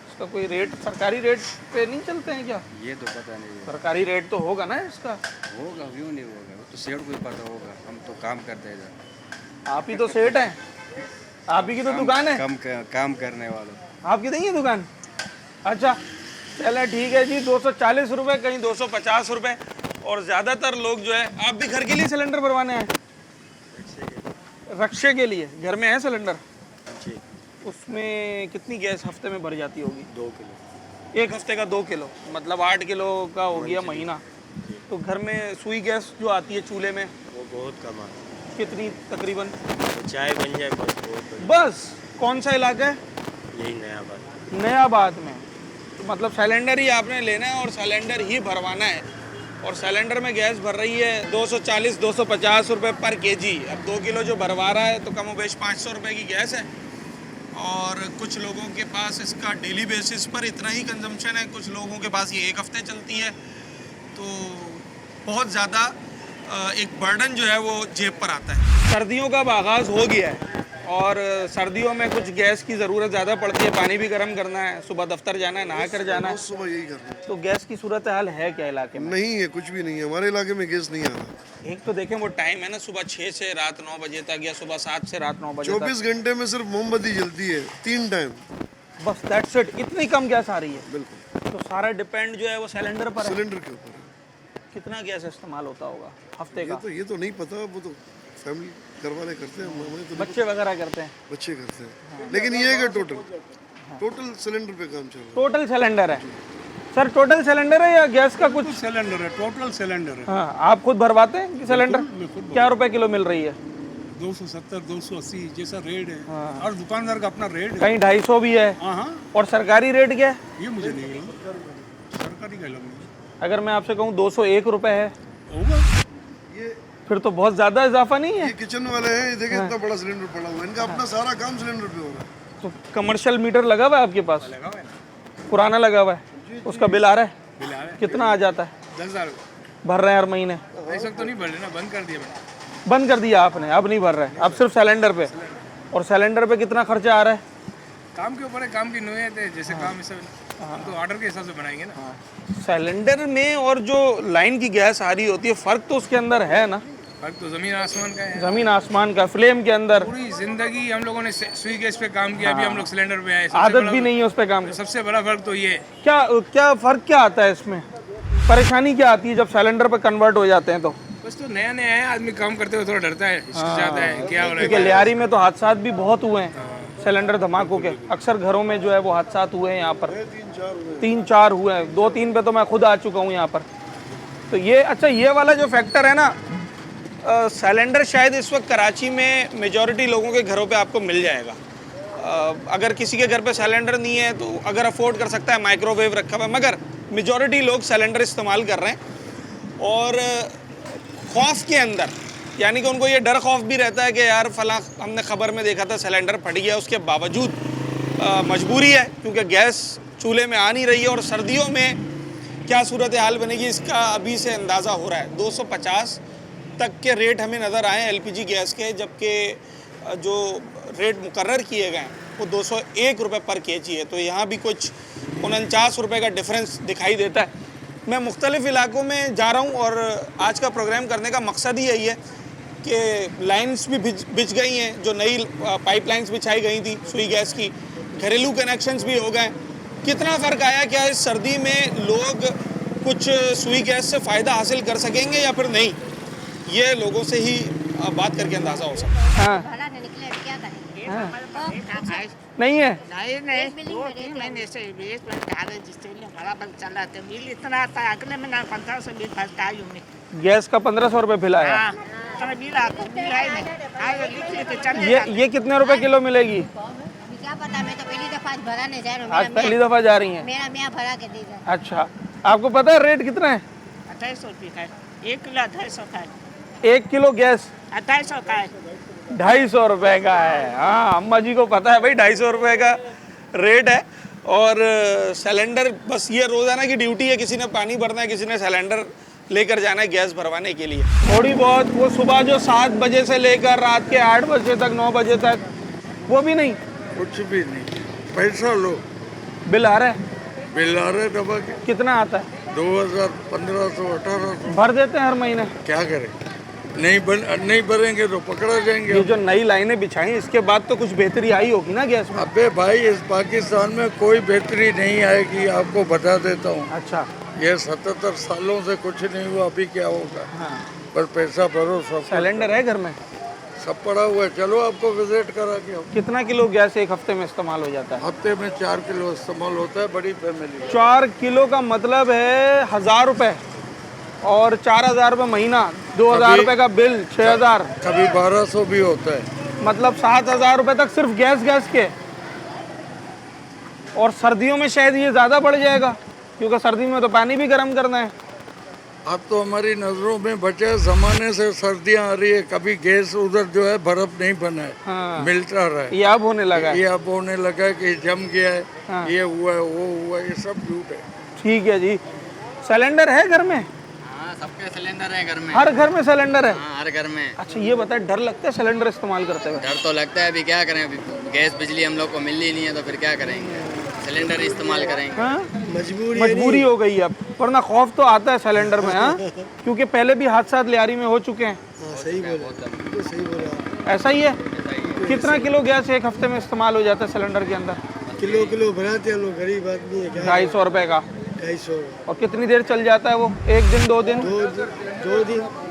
[SPEAKER 1] इसका कोई रेट सरकारी रेट पे नहीं चलते हैं क्या?
[SPEAKER 13] ये तो पता नहीं है।
[SPEAKER 1] सरकारी रेट तो होगा ना इसका?
[SPEAKER 13] होगा, क्यों नहीं होगा, वो तो सेठ को ही पता होगा, हम तो काम करते हैं इधर।
[SPEAKER 1] आप ही तो सेठ हैं, आप ही की तो दुकान है।
[SPEAKER 13] काम करने वालों।
[SPEAKER 1] आपकी नहीं है दुकान? अच्छा चले ठीक है जी। 240 रुपये, कहीं 250 रुपये। और ज़्यादातर लोग जो है, आप भी घर के लिए सिलेंडर भरवाने हैं? रक्षे के लिए घर में है सिलेंडर?
[SPEAKER 13] जी।
[SPEAKER 1] उसमें कितनी गैस हफ्ते में भर जाती होगी?
[SPEAKER 13] 2 किलो।
[SPEAKER 1] एक हफ्ते का 2 किलो, मतलब 8 किलो का हो गया महीना। तो घर में सुई गैस जो आती है चूल्हे में,
[SPEAKER 10] वो बहुत कम है।
[SPEAKER 1] कितनी तकरीबन?
[SPEAKER 10] चाय बन जाए बस, बहुत
[SPEAKER 1] बस। कौन सा इलाका है?
[SPEAKER 10] यही नयाबाद।
[SPEAKER 1] नयाबाद में। तो मतलब सिलेंडर ही आपने लेना है और सिलेंडर ही भरवाना है। और सिलेंडर में गैस भर रही है 240-250 रुपये पर केजी। अब 2 किलो जो भरवा रहा है तो कम बेश 500 रुपये की गैस है। और कुछ लोगों के पास इसका डेली बेसिस पर इतना ही कंजम्पशन है, कुछ लोगों के पास ये एक हफ्ते चलती है। तो बहुत ज़्यादा एक बर्डन जो है वो जेब पर आता है। सर्दियों का अब आगाज़ हो गया है और सर्दियों में कुछ गैस की ज़रूरत ज़्यादा पड़ती है, पानी भी गर्म करना है, सुबह दफ्तर जाना है, नहा कर जाना है।
[SPEAKER 11] सुबह यही करना है।
[SPEAKER 1] तो गैस की सूरत हाल है क्या इलाके में?
[SPEAKER 11] नहीं है, कुछ भी नहीं है हमारे इलाके में, गैस नहीं आ रहा।
[SPEAKER 1] एक तो देखें वो टाइम है ना, सुबह 6 से रात 9 बजे तक या सुबह 7 से रात 9 बजे तक।
[SPEAKER 11] 24 घंटे में सिर्फ मोमबत्ती जलती है 3 टाइम,
[SPEAKER 1] बस दैट्स इट। इतनी कम गैस आ रही है?
[SPEAKER 11] बिल्कुल।
[SPEAKER 1] तो सारा डिपेंड जो है वो सिलेंडर पर है।
[SPEAKER 11] सिलेंडर के ऊपर है।
[SPEAKER 1] कितना गैस इस्तेमाल होता होगा हफ्ते का?
[SPEAKER 11] ये तो नहीं पता, वो तो फैमिली घर वाले करते हैं, हमें तो
[SPEAKER 1] बच्चे वगैरह करते हैं?
[SPEAKER 11] बच्चे करते हैं, लेकिन ये है कि टोटल सिलेंडर पे काम चल रहा है।
[SPEAKER 1] टोटल सिलेंडर है सर? टोटल सिलेंडर है या गैस का कुछ?
[SPEAKER 14] सिलेंडर है, टोटल सिलेंडर है।
[SPEAKER 1] हाँ, आप खुद भरवाते हैं कि सिलेंडर? क्या रुपए किलो मिल रही है?
[SPEAKER 14] 270 280 जैसा रेट है। और दुकानदार का अपना रेट है।
[SPEAKER 1] कहीं 250 भी है। और सरकारी रेट क्या है?
[SPEAKER 14] ये मुझे नहीं मालूम, सरकारी का लग।
[SPEAKER 1] अगर मैं आपसे कहूँ 201 रुपए है
[SPEAKER 14] होगा,
[SPEAKER 1] फिर तो बहुत ज्यादा इजाफा नहीं है?
[SPEAKER 11] ये किचन वाले हैं, ये देखिए इतना बड़ा सिलेंडर पड़ा हुआ है, इनका अपना सारा काम सिलेंडर पे हो रहा है।
[SPEAKER 1] तो कमर्शियल मीटर लगा हुआ है आपके पास? पुराना लगा हुआ है, उसका बिल आ रहा है? कितना आ जाता है?
[SPEAKER 14] 10,000
[SPEAKER 1] भर रहे हैं हर महीने?
[SPEAKER 14] ऐसा तो नहीं भर रहे ना, बंद कर दिया मैंने।
[SPEAKER 1] बंद कर दिया आपने, अब नहीं भर रहे, अब सिर्फ सिलेंडर पे। और सिलेंडर पे कितना खर्चा आ रहा है?
[SPEAKER 14] काम के ऊपर है, काम की नोयत है, जैसे काम इसे हम तो ऑर्डर के हिसाब से बनाएंगे ना।
[SPEAKER 1] सिलेंडर में और जो लाइन की गैस आ रही होती है, फर्क तो उसके अंदर है ना?
[SPEAKER 14] फर्क तो जमीन आसमान का है।
[SPEAKER 1] जमीन आसमान का। फ्लेम के अंदर
[SPEAKER 14] पूरी जिंदगी हम लोगों ने सुई गैस पे काम किया, अभी हम लोग सिलेंडर पे आए।
[SPEAKER 1] आदत भी नहीं है उस पे काम।
[SPEAKER 14] सबसे बड़ा फर्क तो ये है।
[SPEAKER 1] क्या फर्क क्या आता है इसमें? परेशानी क्या आती है जब सिलेंडर पे कन्वर्ट हो जाते हैं तो?
[SPEAKER 14] बस तो नया नया है, आदमी काम करते हुए थोड़ा डरता है, जाता है क्या हो रहा है।
[SPEAKER 1] क्योंकि लियारी में तो हादसात भी बहुत हुए हैं सिलेंडर धमाकों के। अक्सर घरों में जो है वो हादसात हुए हैं यहाँ पर, 3-4 हुए हैं। 2-3 पे तो मैं खुद आ चुका हूँ यहाँ पर। तो ये अच्छा, ये वाला जो फैक्टर है ना, सिलेंडर शायद इस वक्त कराची में मेजॉरिटी लोगों के घरों पे आपको मिल जाएगा। अगर किसी के घर पे सिलेंडर नहीं है तो अगर अफोर्ड कर सकता है, माइक्रोवेव रखा हुआ है, मगर मेजॉरिटी लोग सिलेंडर इस्तेमाल कर रहे हैं। और खौफ के अंदर, यानी कि उनको ये डर खौफ भी रहता है कि यार फला हमने ख़बर में देखा था सिलेंडर फट गया, उसके बावजूद मजबूरी है क्योंकि गैस चूल्हे में आ नहीं रही है। और सर्दियों में क्या सूरत हाल बनेगी इसका अभी से अंदाज़ा हो रहा है। 250 तक के रेट हमें नज़र आए एलपीजी गैस के, जबकि जो रेट मुकर्रर किए गए हैं वो 201 रुपये पर केजी है। तो यहाँ भी कुछ 49 रुपये का डिफरेंस दिखाई देता है। मैं मुख्तलिफ़ इलाकों में जा रहा हूँ और आज का प्रोग्राम करने का मकसद ही यही है कि लाइन्स भी बिछ गई हैं, जो नई पाइपलाइंस बिछाई गई थी सुई गैस की, घरेलू कनेक्शंस भी हो गए। कितना फ़र्क आया, क्या इस सर्दी में लोग कुछ सुई गैस से फ़ायदा हासिल कर सकेंगे या फिर नहीं, ये लोगों से ही बात करके अंदाज़ा हो सकता है। हाँ। नहीं है?
[SPEAKER 15] नहीं 2-3 महीने से बिल चला था, बिल इतना आता है, अगले महीना 1500 बिल भरता है।
[SPEAKER 1] गैस का 1500 रुपये बिल आया?
[SPEAKER 15] बिल आता, बिल आए
[SPEAKER 1] ये कितने रुपए किलो मिलेगी?
[SPEAKER 3] क्या पता, मैं तो पहली दफा भरा नहीं जा रही हूँ।
[SPEAKER 1] आज पहली दफा जा रही हैं?
[SPEAKER 3] मेरा मियाँ भरा के दे रहा है।
[SPEAKER 1] अच्छा, आपको पता है रेट कितना है?
[SPEAKER 15] 250 रुपये का है, 1 किलो 250 का है।
[SPEAKER 1] 1 किलो गैस
[SPEAKER 15] 250 का है,
[SPEAKER 1] 250 रुपये का है। हाँ, अम्मा जी को पता है भाई, 250 रुपये का रेट है। और सिलेंडर, बस ये रोज़ाना की ड्यूटी है, किसी ने पानी भरना है, किसी ने सिलेंडर लेकर जाना है गैस भरवाने के लिए। थोड़ी बहुत वो सुबह जो 7 बजे से लेकर रात के 8 बजे तक 9 बजे तक, वो भी नहीं?
[SPEAKER 11] कुछ भी नहीं, पैसा लो।
[SPEAKER 1] बिल आ रहा है?
[SPEAKER 11] बिल आ रहा है दबा के।
[SPEAKER 1] कितना आता है?
[SPEAKER 11] 2000, 1500, 1800
[SPEAKER 1] भर देते हैं हर महीने।
[SPEAKER 11] क्या करें, नहीं भरेंगे तो पकड़ा जाएंगे।
[SPEAKER 1] ये जो नई लाइनें बिछाई, इसके बाद तो कुछ बेहतरी आई होगी ना गैस में?
[SPEAKER 11] अबे भाई, इस पाकिस्तान में कोई बेहतरी नहीं आएगी, आपको बता देता हूँ।
[SPEAKER 1] अच्छा।
[SPEAKER 11] ये 77 सालों से कुछ नहीं हुआ, अभी क्या होगा?
[SPEAKER 1] हाँ।
[SPEAKER 11] पर पैसा भरो। सब
[SPEAKER 1] सिलेंडर है घर में?
[SPEAKER 11] सब पड़ा हुआ है, चलो आपको विजिट करा के।
[SPEAKER 1] कितना किलो गैस एक हफ्ते में इस्तेमाल हो जाता है?
[SPEAKER 11] हफ्ते में 4 किलो इस्तेमाल होता है, बड़ी फैमिली।
[SPEAKER 1] 4 किलो का मतलब है 1000 रुपये, और 4000 रुपये महीना, 2000 रुपये का बिल, 6000,
[SPEAKER 11] कभी 1200 भी होता है।
[SPEAKER 1] मतलब 7000 रुपये तक सिर्फ गैस के। और सर्दियों में शायद ये ज़्यादा बढ़ जाएगा, क्योंकि सर्दी में तो पानी भी गर्म करना है।
[SPEAKER 11] अब तो हमारी नज़रों में बचे ज़माने से सर्दियाँ आ रही है, कभी गैस उधर जो है बर्फ नहीं बना है।
[SPEAKER 1] हाँ।
[SPEAKER 11] मिलता रहा है।
[SPEAKER 1] ये अब होने लगा है।
[SPEAKER 11] ये अब होने लगा है कि जम गया है।
[SPEAKER 1] हाँ।
[SPEAKER 11] ये हुआ है, वो हुआ है, ये सब झूठ है।
[SPEAKER 1] ठीक है जी। सिलेंडर है घर में?
[SPEAKER 5] सबके सिलेंडर है घर में।
[SPEAKER 1] हर घर में सिलेंडर है?
[SPEAKER 5] हाँ, हर घर में।
[SPEAKER 1] अच्छा ये बताए, डर लगता है सिलेंडर इस्तेमाल करते हुए?
[SPEAKER 5] डर तो लगता है, अभी क्या करें, अभी गैस बिजली हम लोग को मिल ही नहीं है तो फिर क्या करेंगे, सिलेंडर इस्तेमाल करेंगे।
[SPEAKER 1] हाँ? मजबूरी हो गई अब, वरना खौफ तो आता है सिलेंडर में। हाँ, क्योंकि पहले भी हादसा लियारी में हो चुके हैं।
[SPEAKER 11] सही बोला।
[SPEAKER 1] ऐसा ही है? कितना किलो गैस एक हफ्ते में इस्तेमाल हो जाता है सिलेंडर के अंदर?
[SPEAKER 11] किलो बनाते हैं लोग, गरीब आदमी है।
[SPEAKER 1] 250 रुपए का।
[SPEAKER 11] 250।
[SPEAKER 1] और कितनी देर चल जाता है वो? एक दिन, 2 दिन?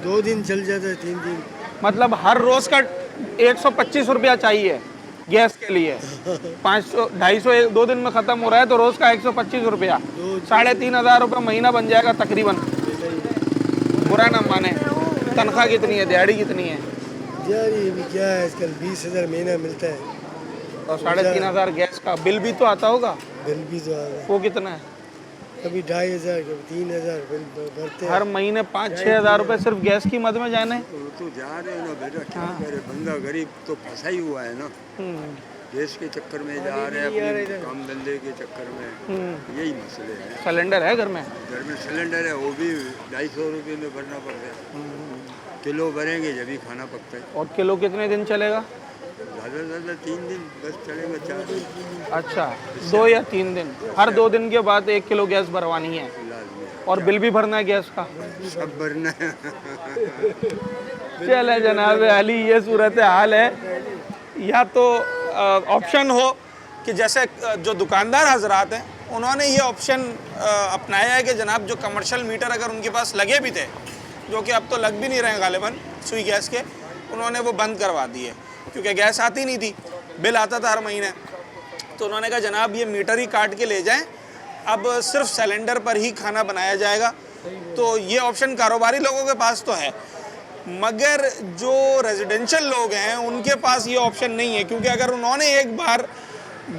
[SPEAKER 11] 2 दिन चल जाता है, 3 दिन।
[SPEAKER 1] मतलब हर रोज का 125 रुपया चाहिए गैस के लिए। 500 250 2 दिन में खत्म हो रहा है तो रोज का 125 रुपया, 3500 रुपये महीना बन जाएगा तकरीबन। बुरा ना माने। तनख्वाह कितनी है, दिहाड़ी कितनी है?
[SPEAKER 11] दिहाड़ी भी क्या है आजकल, 20,000 महीना मिलता है।
[SPEAKER 1] और 3500 गैस का बिल भी तो आता होगा?
[SPEAKER 11] बिल भी तो आता है।
[SPEAKER 1] वो कितना है?
[SPEAKER 11] कभी 2,500, कभी 3,000 बिल भरते हैं।
[SPEAKER 1] हर महीने 5-6 हज़ार रुपये सिर्फ गैस की मद में जाने।
[SPEAKER 11] तो जा रहे हैं ना बेटा, क्या करे, बंदा गरीब तो फंसा ही हुआ है ना। गैस के चक्कर में जा रहे हैं, अपने काम धंधे के चक्कर में। यही मसले हैं।
[SPEAKER 1] सिलेंडर है घर में?
[SPEAKER 11] घर में सिलेंडर है, वो भी 250 रुपये में भरना पड़ता है। किलो भरेंगे जब भी खाना पकता है।
[SPEAKER 1] और किलो कितने दिन चलेगा?
[SPEAKER 11] ज़्यादा से ज़्यादा 3 दिन बस चलेगा, 4 दिन।
[SPEAKER 1] अच्छा, 2 या 3 दिन। हर 2 दिन के बाद 1 किलो गैस भरवानी है। और बिल भी भरना है गैस का?
[SPEAKER 11] सब भरना है।
[SPEAKER 1] चले जनाब अली, ये सूरत हाल है। या तो ऑप्शन हो कि जैसे जो दुकानदार हजरात हैं उन्होंने ये ऑप्शन अपनाया है कि जनाब जो कमर्शियल मीटर अगर उनके पास लगे भी थे, जो कि अब तो लग भी नहीं रहे हैं गालिबन सुई गैस के, उन्होंने वो बंद करवा दिए क्योंकि गैस आती नहीं थी, बिल आता था हर महीने। तो उन्होंने कहा जनाब ये मीटर ही काट के ले जाएं, अब सिर्फ सिलेंडर पर ही खाना बनाया जाएगा। तो ये ऑप्शन कारोबारी लोगों के पास तो है, मगर जो रेजिडेंशियल लोग हैं उनके पास ये ऑप्शन नहीं है, क्योंकि अगर उन्होंने एक बार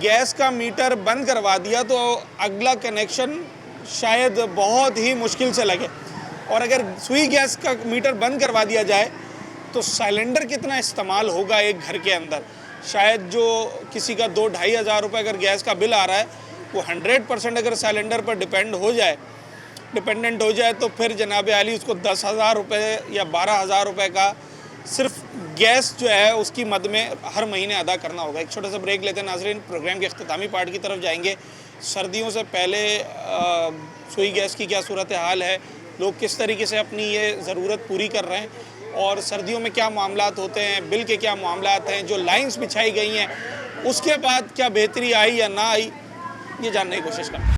[SPEAKER 1] गैस का मीटर बंद करवा दिया तो अगला कनेक्शन शायद बहुत ही मुश्किल से लगे। और अगर सुई गैस का मीटर बंद करवा दिया जाए तो सिलेंडर कितना इस्तेमाल होगा एक घर के अंदर। शायद जो किसी का 2-2.5 हज़ार रुपये अगर गैस का बिल आ रहा है वो 100% अगर सिलेंडर पर डिपेंडेंट हो जाए तो फिर जनाब आली उसको 10,000 रुपये या 12,000 रुपये का सिर्फ गैस जो है उसकी मद में हर महीने अदा करना होगा। एक छोटा सा ब्रेक लेते हैं नाजरीन, प्रोग्राम के अख्तामी पार्ट की तरफ जाएंगे। सर्दियों से पहले सुई गैस की क्या सूरत हाल है, लोग किस तरीके से अपनी ये ज़रूरत पूरी कर रहे हैं और सर्दियों में क्या मामलात होते हैं, बिल के क्या मामलात हैं, जो लाइंस बिछाई गई हैं उसके बाद क्या बेहतरी आई या ना आई, ये जानने की कोशिश करें।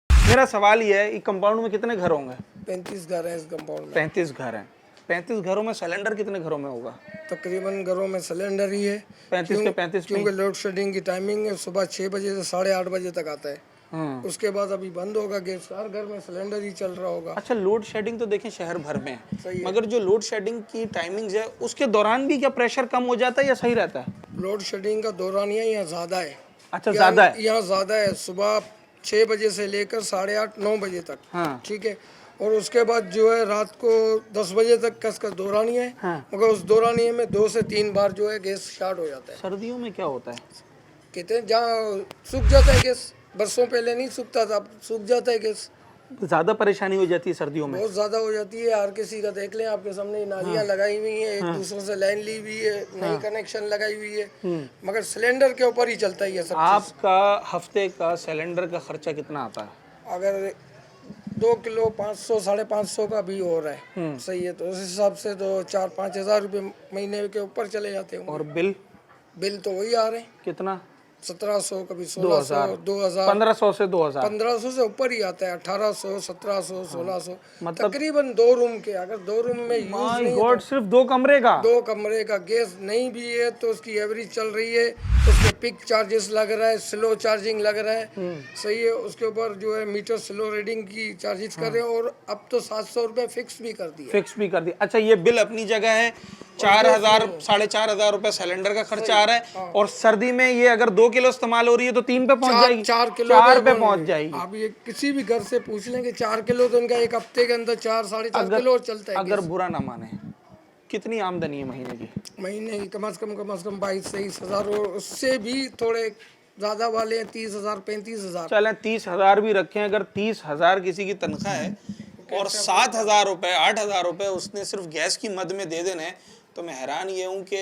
[SPEAKER 1] मेरा सवाल ये है, कंपाउंड में कितने घर होंगे?
[SPEAKER 16] 35 घर हैं इस कंपाउंड में।
[SPEAKER 1] 35 घर हैं। 35 घरों में सिलेंडर कितने घरों में होगा?
[SPEAKER 16] तकरीबन घरों में सिलेंडर ही है।
[SPEAKER 1] 35 के 35
[SPEAKER 16] क्योंकि लोड शेडिंग की टाइमिंग है, सुबह 6 बजे से 8:30 बजे तक आता है। उसके बाद अभी बंद होगा गैस, हर घर में सिलेंडर ही चल रहा होगा।
[SPEAKER 1] अच्छा, लोड शेडिंग तो देखें शहर भर में है, मगर जो लोड शेडिंग की टाइमिंग्स है उसके दौरान भी क्या प्रेशर कम हो जाता है या सही रहता है?
[SPEAKER 16] लोड शेडिंग का दौरान यहाँ ज़्यादा है।
[SPEAKER 1] अच्छा, ज़्यादा है
[SPEAKER 16] यहाँ ज़्यादा है, सुबह 6 बजे से लेकर 8:30-9 बजे तक।
[SPEAKER 1] हाँ।
[SPEAKER 16] ठीक है, और उसके बाद जो है रात को 10 बजे तक का दौरानिया है।
[SPEAKER 1] हाँ।
[SPEAKER 16] मगर उस दौरानिया में 2 से 3 बार जो है गैस स्टार्ट हो जाता है।
[SPEAKER 1] सर्दियों में क्या होता है?
[SPEAKER 16] कहते हैं जहाँ सूख जाता है गैस, बरसों पहले नहीं सूखता था, अब सूख जाता है गैस।
[SPEAKER 1] ज़्यादा परेशानी हो जाती है सर्दियों में?
[SPEAKER 16] बहुत ज़्यादा हो जाती है, हर किसी का देख लें आपके सामने, नालियाँ लगाई हुई हैं, एक दूसरे से लाइन ली हुई है, नई कनेक्शन लगाई हुई है, मगर सिलेंडर के ऊपर ही चलता है ये सब।
[SPEAKER 1] आपका हफ्ते का सिलेंडर का खर्चा कितना आता है?
[SPEAKER 16] अगर 2 किलो 500 550 का भी हो रहा है, सही है, तो उस हिसाब से तो 4-5 हज़ार रुपये महीने के ऊपर चले जाते हैं।
[SPEAKER 1] और बिल
[SPEAKER 16] तो वही आ रहे हैं।
[SPEAKER 1] कितना?
[SPEAKER 16] 1700, कभी 1600, 2000,
[SPEAKER 1] 1500 से 2000,
[SPEAKER 16] 1500 से ऊपर ही आता है, 1800, 1700, 1600, मतलब तकरीबन 2 रूम के। अगर 2 रूम में यूज नहीं
[SPEAKER 1] है, सिर्फ 2 कमरे का
[SPEAKER 16] 2 कमरे का गैस नहीं भी है तो उसकी एवरेज चल रही है, उसमें पिक चार्जेस लग रहा है, स्लो चार्जिंग लग रहा है, सही है, उसके ऊपर जो है मीटर स्लो रीडिंग की चार्जेस कर रहे हैं, और अब तो 700 रुपये फिक्स भी कर दिया।
[SPEAKER 1] अच्छा, ये बिल अपनी जगह है, 4,000 4,500 रुपए सिलेंडर का खर्चा आ रहा है। और सर्दी में ये अगर 2 किलो इस्तेमाल हो रही है तो 3 पे पहुंच जाएगी,
[SPEAKER 16] 4 किलो
[SPEAKER 1] 4 पे पहुंच जाएगी।
[SPEAKER 16] आप ये किसी भी घर से पूछ लेंगे 4 किलो तो उनका एक हफ्ते के अंदर 4-4.5 किलो चलता है।
[SPEAKER 1] अगर बुरा ना माने, कितनी आमदनी है महीने की?
[SPEAKER 16] महीने की कम से कम 22-23 हज़ार, और उससे भी थोड़े ज़्यादा वाले हैं 30,000 35,000।
[SPEAKER 1] चलें 30,000 भी रखें, अगर 30,000 किसी की तनख्वाह है और 7,000 रुपये 8,000 रुपये उसने सिर्फ गैस की मद में दे देने हैं, तो मैं हैरान ये हूँ कि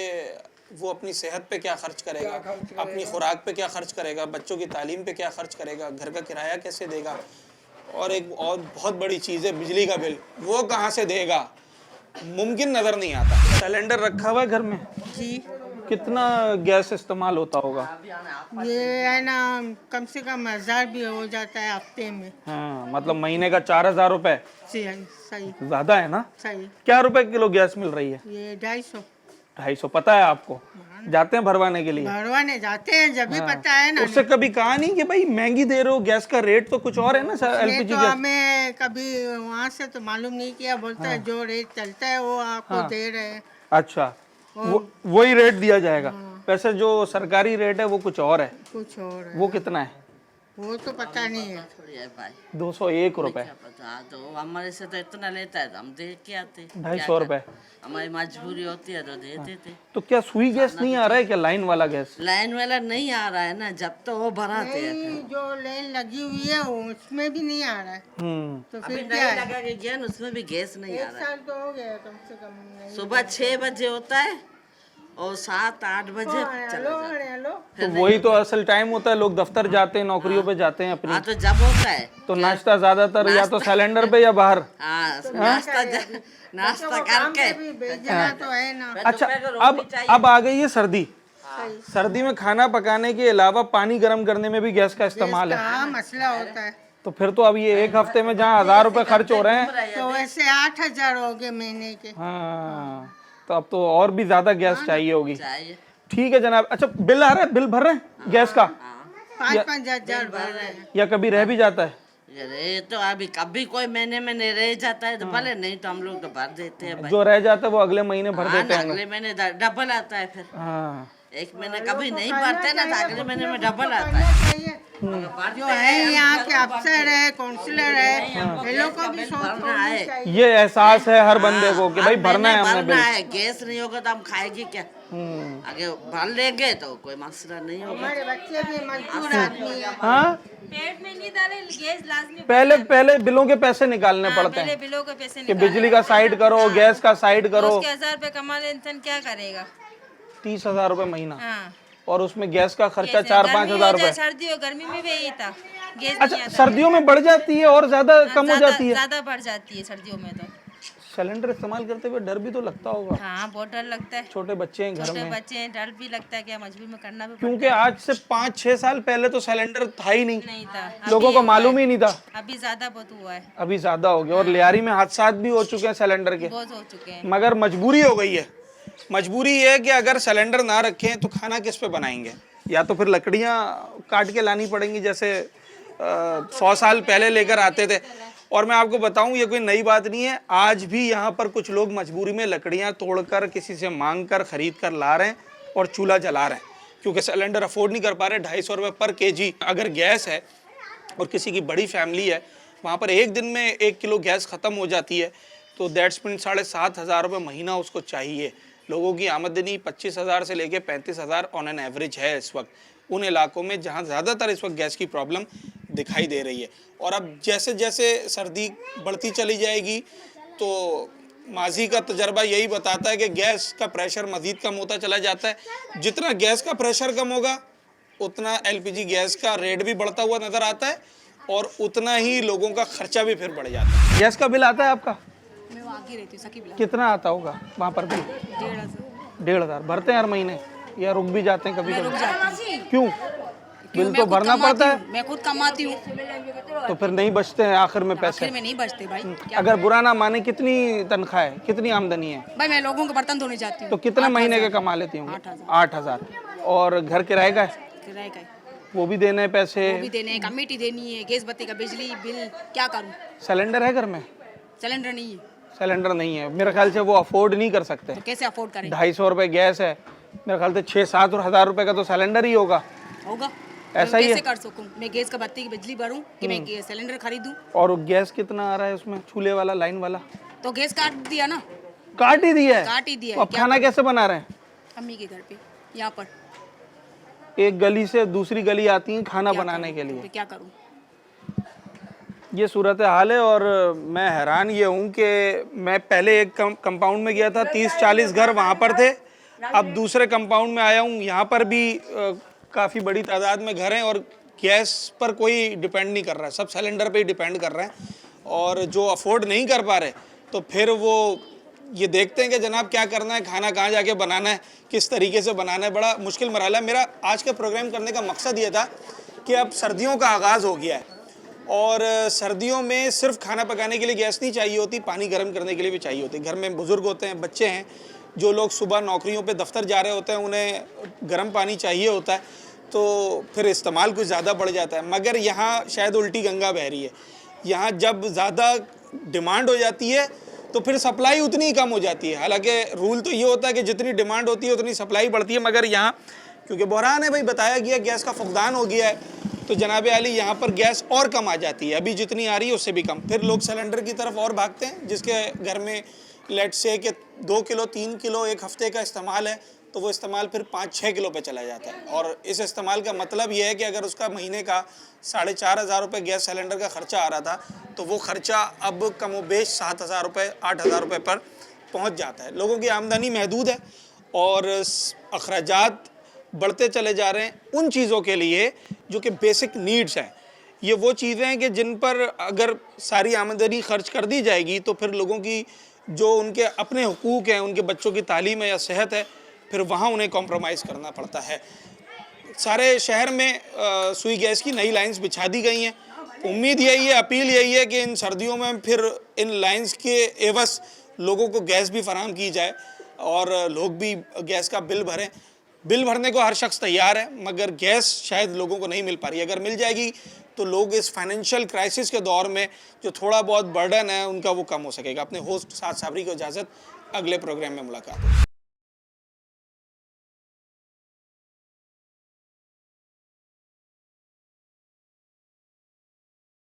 [SPEAKER 1] वो अपनी सेहत पे क्या खर्च करेगा, अपनी खुराक पे क्या खर्च करेगा, बच्चों की तालीम पे क्या खर्च करेगा, घर का किराया कैसे देगा, और एक और बहुत बड़ी चीज़ है बिजली का बिल, वो कहाँ से देगा, मुमकिन नज़र नहीं आता। सिलेंडर रखा हुआ है घर में
[SPEAKER 17] जी।
[SPEAKER 1] कितना गैस इस्तेमाल होता होगा?
[SPEAKER 17] ये है ना कम से कम 1000 भी हो जाता है हफ्ते में।
[SPEAKER 1] हाँ, मतलब महीने का 4,000 रुपये।
[SPEAKER 17] सही।
[SPEAKER 1] ज़्यादा है ना?
[SPEAKER 17] सही।
[SPEAKER 1] क्या रुपए किलो गैस मिल रही है?
[SPEAKER 17] ये 250।
[SPEAKER 1] 250 पता है आपको? जाते हैं भरवाने के लिए?
[SPEAKER 17] भरवाने जाते हैं जब भी पता है ना।
[SPEAKER 1] उससे कभी कहा नहीं कि भाई महंगी दे रहे हो, गैस का रेट तो कुछ और है ना सर, एलपीजी
[SPEAKER 17] तो
[SPEAKER 1] गैस।
[SPEAKER 17] हमें कभी वहाँ से तो मालूम नहीं किया, बोलता है जो रेट चलता है वो आपको दे रहे हैं।
[SPEAKER 1] अच्छा, वही रेट दिया जाएगा। वैसे जो सरकारी रेट है वो कुछ और है।
[SPEAKER 17] कुछ और है।
[SPEAKER 1] वो कितना है?
[SPEAKER 17] वो तो पता नहीं है।
[SPEAKER 1] 201 रुपए।
[SPEAKER 18] तो हमारे से तो इतना लेता है तो हम दे के आते।
[SPEAKER 1] 250 रुपए।
[SPEAKER 18] हमारी मजबूरी होती है तो दे देते।
[SPEAKER 1] तो क्या सुई गैस नहीं आ रहा है क्या, लाइन वाला गैस?
[SPEAKER 18] लाइन वाला नहीं आ रहा है ना, जब तो वो भराते हैं।
[SPEAKER 17] जो लाइन लगी हुई है उसमें भी नहीं आ रहा है। तो फिर
[SPEAKER 18] अभी
[SPEAKER 17] क्या
[SPEAKER 18] नहीं लगा के गया ना, उसमें भी गैस नहीं आ रहा है।
[SPEAKER 17] 1 साल तो हो गया कम से कम।
[SPEAKER 18] सुबह 6 बजे होता है और 7-8 बजे चला जाता है।
[SPEAKER 1] तो वही तो असल टाइम होता है, लोग दफ्तर जाते हैं, नौकरियों पे जाते हैं अपनी।
[SPEAKER 18] तो जब होता है
[SPEAKER 1] तो नाश्ता ज्यादातर या तो सिलेंडर पे या बाहर।
[SPEAKER 18] नाश्ता करके
[SPEAKER 17] तो है ना।
[SPEAKER 1] अच्छा, अब आ गई है सर्दी। सर्दी में खाना पकाने के अलावा पानी गर्म करने में भी गैस का इस्तेमाल है।
[SPEAKER 17] मसला होता है।
[SPEAKER 1] तो फिर तो अब ये एक हफ्ते में जहाँ 1000 रुपए खर्च हो रहे हैं,
[SPEAKER 17] तो वैसे 8,000 हो गए महीने के।
[SPEAKER 1] हाँ, तो अब तो और भी ज्यादा गैस चाहिए होगी। ठीक है जनाब। अच्छा, बिल आ रहा है, बिल भर रहे हैं गैस का?
[SPEAKER 17] 5-5 हजार भर रहे हैं।
[SPEAKER 1] या कभी रह भी जाता है?
[SPEAKER 18] ये तो अभी कभी कोई महीने में नहीं रह जाता है तो भले, नहीं तो हम लोग तो भर देते हैं।
[SPEAKER 1] जो रह जाता है वो अगले महीने भर देते हैं।
[SPEAKER 18] अगले महीने डबल आता है फिर।
[SPEAKER 1] हाँ,
[SPEAKER 18] एक महीने कभी नहीं भरते ना तो अगले महीने में डबल आता है।
[SPEAKER 17] जो है यहाँ के अफसर है, काउंसलर है, ये लोग को भी सोचना है।
[SPEAKER 1] ये एहसास है हर बंदे को कि भाई भरना है हमने बिल।
[SPEAKER 18] गैस नहीं होगा तो हम खाएंगे क्या? आगे भर लेंगे तो कोई मसला नहीं होगा।
[SPEAKER 17] हमारे बच्चे भी मजदूर आदमी है।
[SPEAKER 1] हाँ,
[SPEAKER 3] पेट में नहीं डाले गैस लाजमी।
[SPEAKER 1] पहले बिलों के पैसे निकालने पड़ते हैं
[SPEAKER 3] बिलों के पैसे
[SPEAKER 1] कि बिजली का साइड करो, गैस का साइड करो।
[SPEAKER 3] 1000 रुपए कमा ले इंसान क्या करेगा?
[SPEAKER 1] 30,000 रुपए महीना।
[SPEAKER 3] हाँ।
[SPEAKER 1] और उसमें गैस का खर्चा 4-5 हजार रुपए।
[SPEAKER 3] सर्दियों गर्मी में भी यही था, गैस
[SPEAKER 1] अच्छा, सर्दियों में बढ़ जाती है और ज्यादा कम हो जाती है?
[SPEAKER 3] ज्यादा बढ़ जाती है सर्दियों में। तो
[SPEAKER 1] सिलेंडर इस्तेमाल करते हुए डर भी तो लगता होगा?
[SPEAKER 3] हाँ, बहुत डर लगता है।
[SPEAKER 1] छोटे बच्चे हैं घर में।
[SPEAKER 3] छोटे बच्चे हैं, डर भी लगता है कि मजबूरी में करना भी।
[SPEAKER 1] क्योंकि आज से 5-6 साल पहले तो सिलेंडर था ही नहीं
[SPEAKER 3] था,
[SPEAKER 1] लोगों को मालूम ही नहीं था।
[SPEAKER 3] अभी ज्यादा बहुत हुआ है।
[SPEAKER 1] अभी ज्यादा हो गया और लियारी में हादसा भी हो चुके हैं सिलेंडर के,
[SPEAKER 3] बहुत हो चुके हैं।
[SPEAKER 1] मगर मजबूरी हो गई है। मजबूरी ये है कि अगर सिलेंडर ना रखें तो खाना किस पे बनाएंगे? या तो फिर लकड़ियाँ काट के लानी पड़ेंगी, जैसे 100 साल पहले लेकर आते थे। और मैं आपको बताऊं, ये कोई नई बात नहीं है। आज भी यहाँ पर कुछ लोग मजबूरी में लकड़ियाँ तोड़कर, किसी से मांग कर, खरीद कर ला रहे हैं और चूल्हा जला रहे हैं, क्योंकि सिलेंडर अफोर्ड नहीं कर पा रहे। 250 रुपये पर केजी अगर गैस है और किसी की बड़ी फैमिली है, वहाँ पर एक दिन में 1 किलो गैस ख़त्म हो जाती है, तो दैट्स मीन 7,500 रुपये महीना उसको चाहिए। लोगों की आमदनी 25,000 से लेके 35,000 ऑन एन एवरेज है इस वक्त उन इलाकों में जहां ज़्यादातर इस वक्त गैस की प्रॉब्लम दिखाई दे रही है। और अब जैसे जैसे सर्दी बढ़ती चली जाएगी तो माजी का तजर्बा यही बताता है कि गैस का प्रेशर मज़ीद कम होता चला जाता है। जितना गैस का प्रेशर कम होगा उतना एलपीजी गैस का रेट भी बढ़ता हुआ नज़र आता है और उतना ही लोगों का खर्चा भी फिर बढ़ जाता है। गैस का बिल आता है आपका?
[SPEAKER 19] मैं वहाँ की रहती हूँ, सकी बिला।
[SPEAKER 1] कितना आता होगा वहाँ पर भी? 1,500 भरते हैं हर महीने या रुक भी जाते हैं कभी कभी? क्यों? बिल तो भरना पड़ता है।
[SPEAKER 19] मैं खुद कमाती हूँ।
[SPEAKER 1] तो फिर नहीं बचते हैं आखिर में पैसे?
[SPEAKER 19] आखिर में नहीं बचते भाई।
[SPEAKER 1] अगर बुरा ना माने, कितनी तनख्वाह है, कितनी आमदनी है?
[SPEAKER 19] भाई मैं लोगों के बर्तन धोने जाती हूँ।
[SPEAKER 1] तो कितने महीने के कमा लेती हूँ? 8,000। और घर किराए का है?
[SPEAKER 19] किराए का है।
[SPEAKER 1] वो भी देने हैं पैसे?
[SPEAKER 19] वो भी देने हैं, कमेटी देनी है, गैस बत्ती का बिजली बिल, क्या करूँ?
[SPEAKER 1] सिलेंडर है घर में?
[SPEAKER 19] सिलेंडर नहीं है।
[SPEAKER 1] सिलेंडर नहीं है, मेरे ख्याल से वो अफोर्ड नहीं कर सकते।
[SPEAKER 19] तो कैसे अफोर्ड करें?
[SPEAKER 1] 250 रुपए गैस है, मेरे ख्याल से 6-7 हज़ार रुपए का तो सिलेंडर ही होगा। ऐसा ही है।
[SPEAKER 19] कैसे कर सकूं मैं? गैस का बत्ती की बिजली भरूं कि मैं सिलेंडर खरीदूं?
[SPEAKER 1] और गैस कितना आ रहा है उसमें, चूल्हे वाला, लाइन वाला?
[SPEAKER 19] तो गैस काट दिया ना।
[SPEAKER 1] काट ही दिया है?
[SPEAKER 19] काट ही दिया
[SPEAKER 1] अब खाना कैसे बना रहे हैं?
[SPEAKER 19] अम्मी के घर पे, यहाँ पर।
[SPEAKER 1] एक गली से दूसरी गली आती हैं खाना बनाने के लिए।
[SPEAKER 19] तो क्या करूं?
[SPEAKER 1] ये सूरत हाल है और मैं हैरान ये हूँ कि मैं पहले एक कंपाउंड में गया था, 30-40 घर वहाँ पर थे। अब दूसरे कंपाउंड में आया हूँ, यहाँ पर भी काफ़ी बड़ी तादाद में घर हैं और गैस पर कोई डिपेंड नहीं कर रहा है, सब सिलेंडर पे ही डिपेंड कर रहे हैं। और जो अफोर्ड नहीं कर पा रहे तो फिर वो ये देखते हैं कि जनाब क्या करना है, खाना कहाँ जाके बनाना है, किस तरीके से बनाना है। बड़ा मुश्किल मरहला है। मेरा आज का प्रोग्राम करने का मकसद ये था कि अब सर्दियों का आगाज़ हो गया है और सर्दियों में सिर्फ खाना पकाने के लिए गैस नहीं चाहिए होती, पानी गर्म करने के लिए भी चाहिए होती है। घर में बुज़ुर्ग होते हैं, बच्चे हैं, जो लोग सुबह नौकरियों पे दफ्तर जा रहे होते हैं, उन्हें गर्म पानी चाहिए होता है, तो फिर इस्तेमाल कुछ ज़्यादा बढ़ जाता है। मगर यहाँ शायद उल्टी गंगा बह रही है। यहाँ जब ज़्यादा डिमांड हो जाती है तो फिर सप्लाई उतनी ही कम हो जाती है। हालांकि रूल तो ये होता है कि जितनी डिमांड होती है उतनी सप्लाई बढ़ती है, मगर यहाँ क्योंकि बहरान है भाई, बताया गया गैस का फुकदान हो गया है, तो जनाब आली यहाँ पर गैस और कम आ जाती है। अभी जितनी आ रही है उससे भी कम। फिर लोग सिलेंडर की तरफ और भागते हैं। जिसके घर में लेट से कि 2 किलो 3 किलो एक हफ्ते का इस्तेमाल है, तो वो इस्तेमाल फिर 5-6 किलो पे चला जाता है। और इस इस्तेमाल का मतलब ये है कि अगर उसका महीने का 4,500 रुपये गैस सिलेंडर का ख़र्चा आ रहा था, तो वो ख़र्चा अब कमोबेश 7,000 रुपये 8,000 रुपये पर पहुंच जाता है। लोगों की आमदनी महदूद है और अखराजात बढ़ते चले जा रहे हैं उन चीज़ों के लिए जो कि बेसिक नीड्स हैं। ये वो चीज़ें हैं कि जिन पर अगर सारी आमदनी खर्च कर दी जाएगी तो फिर लोगों की जो उनके अपने हुकूक हैं, उनके बच्चों की तालीम है या सेहत है, फिर वहाँ उन्हें कॉम्प्रोमाइज़ करना पड़ता है। सारे शहर में सुई गैस की नई लाइंस बिछा दी गई हैं। उम्मीद यही है, अपील यही है कि इन सर्दियों में फिर इन लाइंस के एवज लोगों को गैस भी फराहम की जाए और लोग भी गैस का बिल भरें। बिल भरने को हर शख्स तैयार है, मगर गैस शायद लोगों को नहीं मिल पा रही। अगर मिल जाएगी तो लोग इस फाइनेंशियल क्राइसिस के दौर में जो थोड़ा बहुत बर्डन है उनका वो कम हो सकेगा। अपने होस्ट साद साबरी को इजाज़त, अगले प्रोग्राम में मुलाकात होगी।